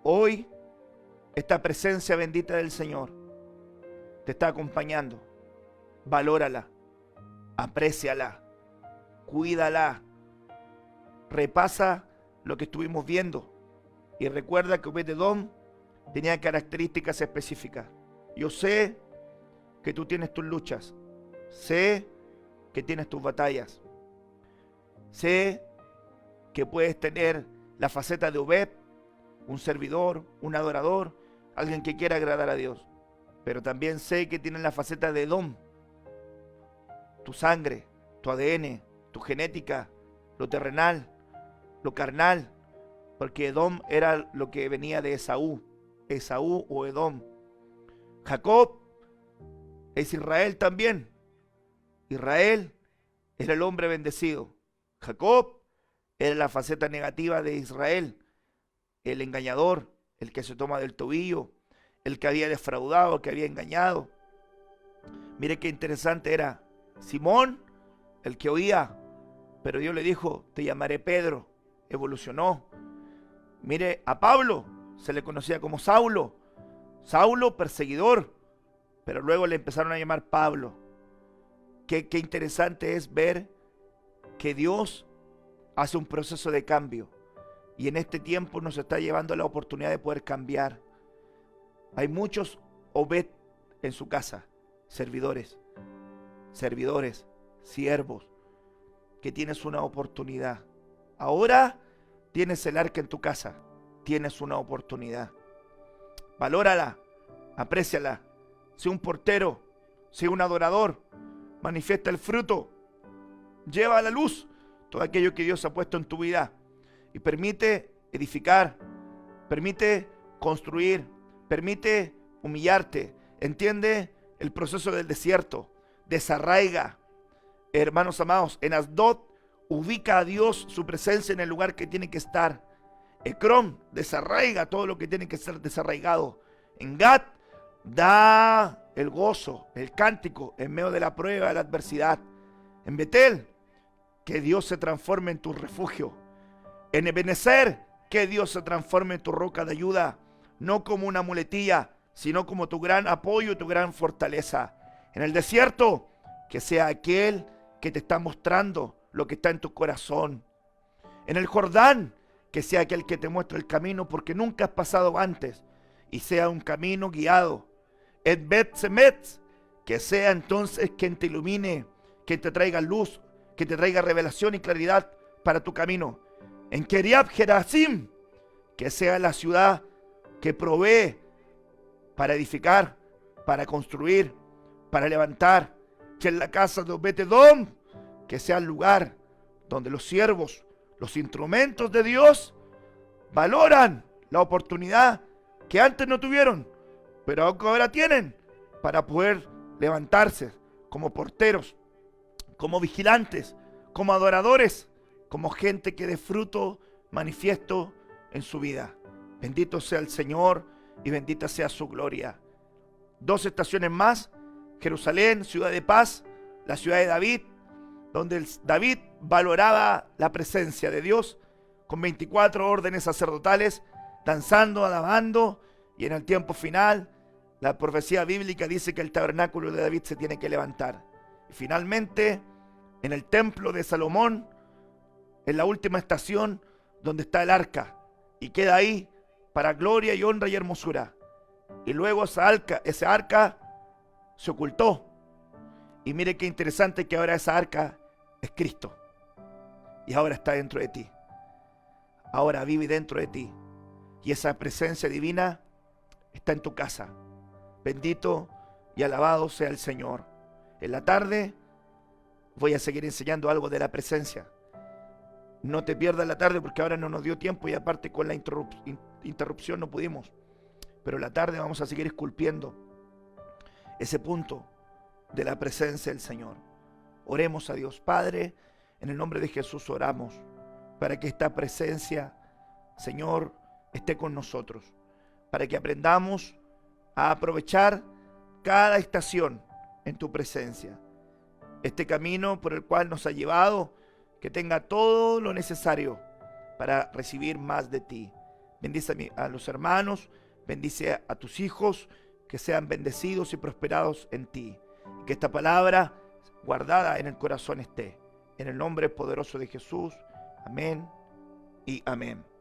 Hoy, esta presencia bendita del Señor te está acompañando. Valórala, apréciala, cuídala, repasa lo que estuvimos viendo y recuerda que Obed-Edom tenía características específicas. Yo sé que tú tienes tus luchas, sé que tienes tus batallas, sé que puedes tener la faceta de Obed, un servidor, un adorador, alguien que quiera agradar a Dios, pero también sé que tienes la faceta de Edom, tu sangre, tu ADN, tu genética, lo terrenal, lo carnal, porque Edom era lo que venía de Esaú o Edom. Jacob es Israel también. Israel era el hombre bendecido. Jacob era la faceta negativa de Israel, el engañador, el que se toma del tobillo, el que había defraudado, el que había engañado. Mire qué interesante era Simón, el que oía, pero Dios le dijo, te llamaré Pedro. Evolucionó. Mire, a Pablo se le conocía como Saulo, perseguidor, pero luego le empezaron a llamar Pablo. Qué interesante es ver que Dios hace un proceso de cambio y en este tiempo nos está llevando la oportunidad de poder cambiar. Hay muchos Obed en su casa, servidores, siervos, que tienes una oportunidad. Ahora tienes el arca en tu casa, tienes una oportunidad. Valórala, apréciala, sé un portero, sé un adorador, manifiesta el fruto, lleva a la luz todo aquello que Dios ha puesto en tu vida y permite edificar, permite construir, permite humillarte. Entiende el proceso del desierto, desarraiga. Hermanos amados, en Asdod ubica a Dios, su presencia en el lugar que tiene que estar. Ecrón desarraiga todo lo que tiene que ser desarraigado. En Gat da el gozo, el cántico en medio de la prueba, de la adversidad. En Betel, que Dios se transforme en tu refugio. En Ebenezer, que Dios se transforme en tu roca de ayuda, no como una muletilla, sino como tu gran apoyo y tu gran fortaleza. En el desierto, que sea aquel que te está mostrando lo que está en tu corazón. En el Jordán, que sea aquel que te muestre el camino porque nunca has pasado antes y sea un camino guiado. En Bet-Semet, que sea entonces quien te ilumine, quien te traiga luz, que te traiga revelación y claridad para tu camino. En Kiriat Jearim, que sea la ciudad que provee para edificar, para construir, para levantar. Que en la casa de Obed-Edom, que sea el lugar donde los siervos, los instrumentos de Dios, valoran la oportunidad que antes no tuvieron, pero ahora tienen para poder levantarse como porteros, como vigilantes, como adoradores, como gente que dé fruto manifiesto en su vida. Bendito sea el Señor y bendita sea su gloria. 2 estaciones más: Jerusalén, ciudad de paz, la ciudad de David, donde David valoraba la presencia de Dios, con 24 órdenes sacerdotales, danzando, alabando, y en el tiempo final, la profecía bíblica dice que el tabernáculo de David se tiene que levantar. Y finalmente, en el templo de Salomón, en la última estación, donde está el arca, y queda ahí para gloria y honra y hermosura. Y luego esa arca se ocultó. Y mire qué interesante que ahora esa arca es Cristo. Y ahora está dentro de ti. Ahora vive dentro de ti. Y esa presencia divina está en tu casa. Bendito y alabado sea el Señor. En la tarde voy a seguir enseñando algo de la presencia. No te pierdas la tarde porque ahora no nos dio tiempo y aparte con la interrupción no pudimos. Pero en la tarde vamos a seguir esculpiendo ese punto de la presencia del Señor. Oremos a Dios. Padre, en el nombre de Jesús oramos para que esta presencia, Señor, esté con nosotros, para que aprendamos a aprovechar cada estación en tu presencia. Este camino por el cual nos ha llevado, que tenga todo lo necesario para recibir más de ti. Bendice a los hermanos, bendice a tus hijos, que sean bendecidos y prosperados en ti. Que esta palabra guardada en el corazón esté. En el nombre poderoso de Jesús. Amén y amén.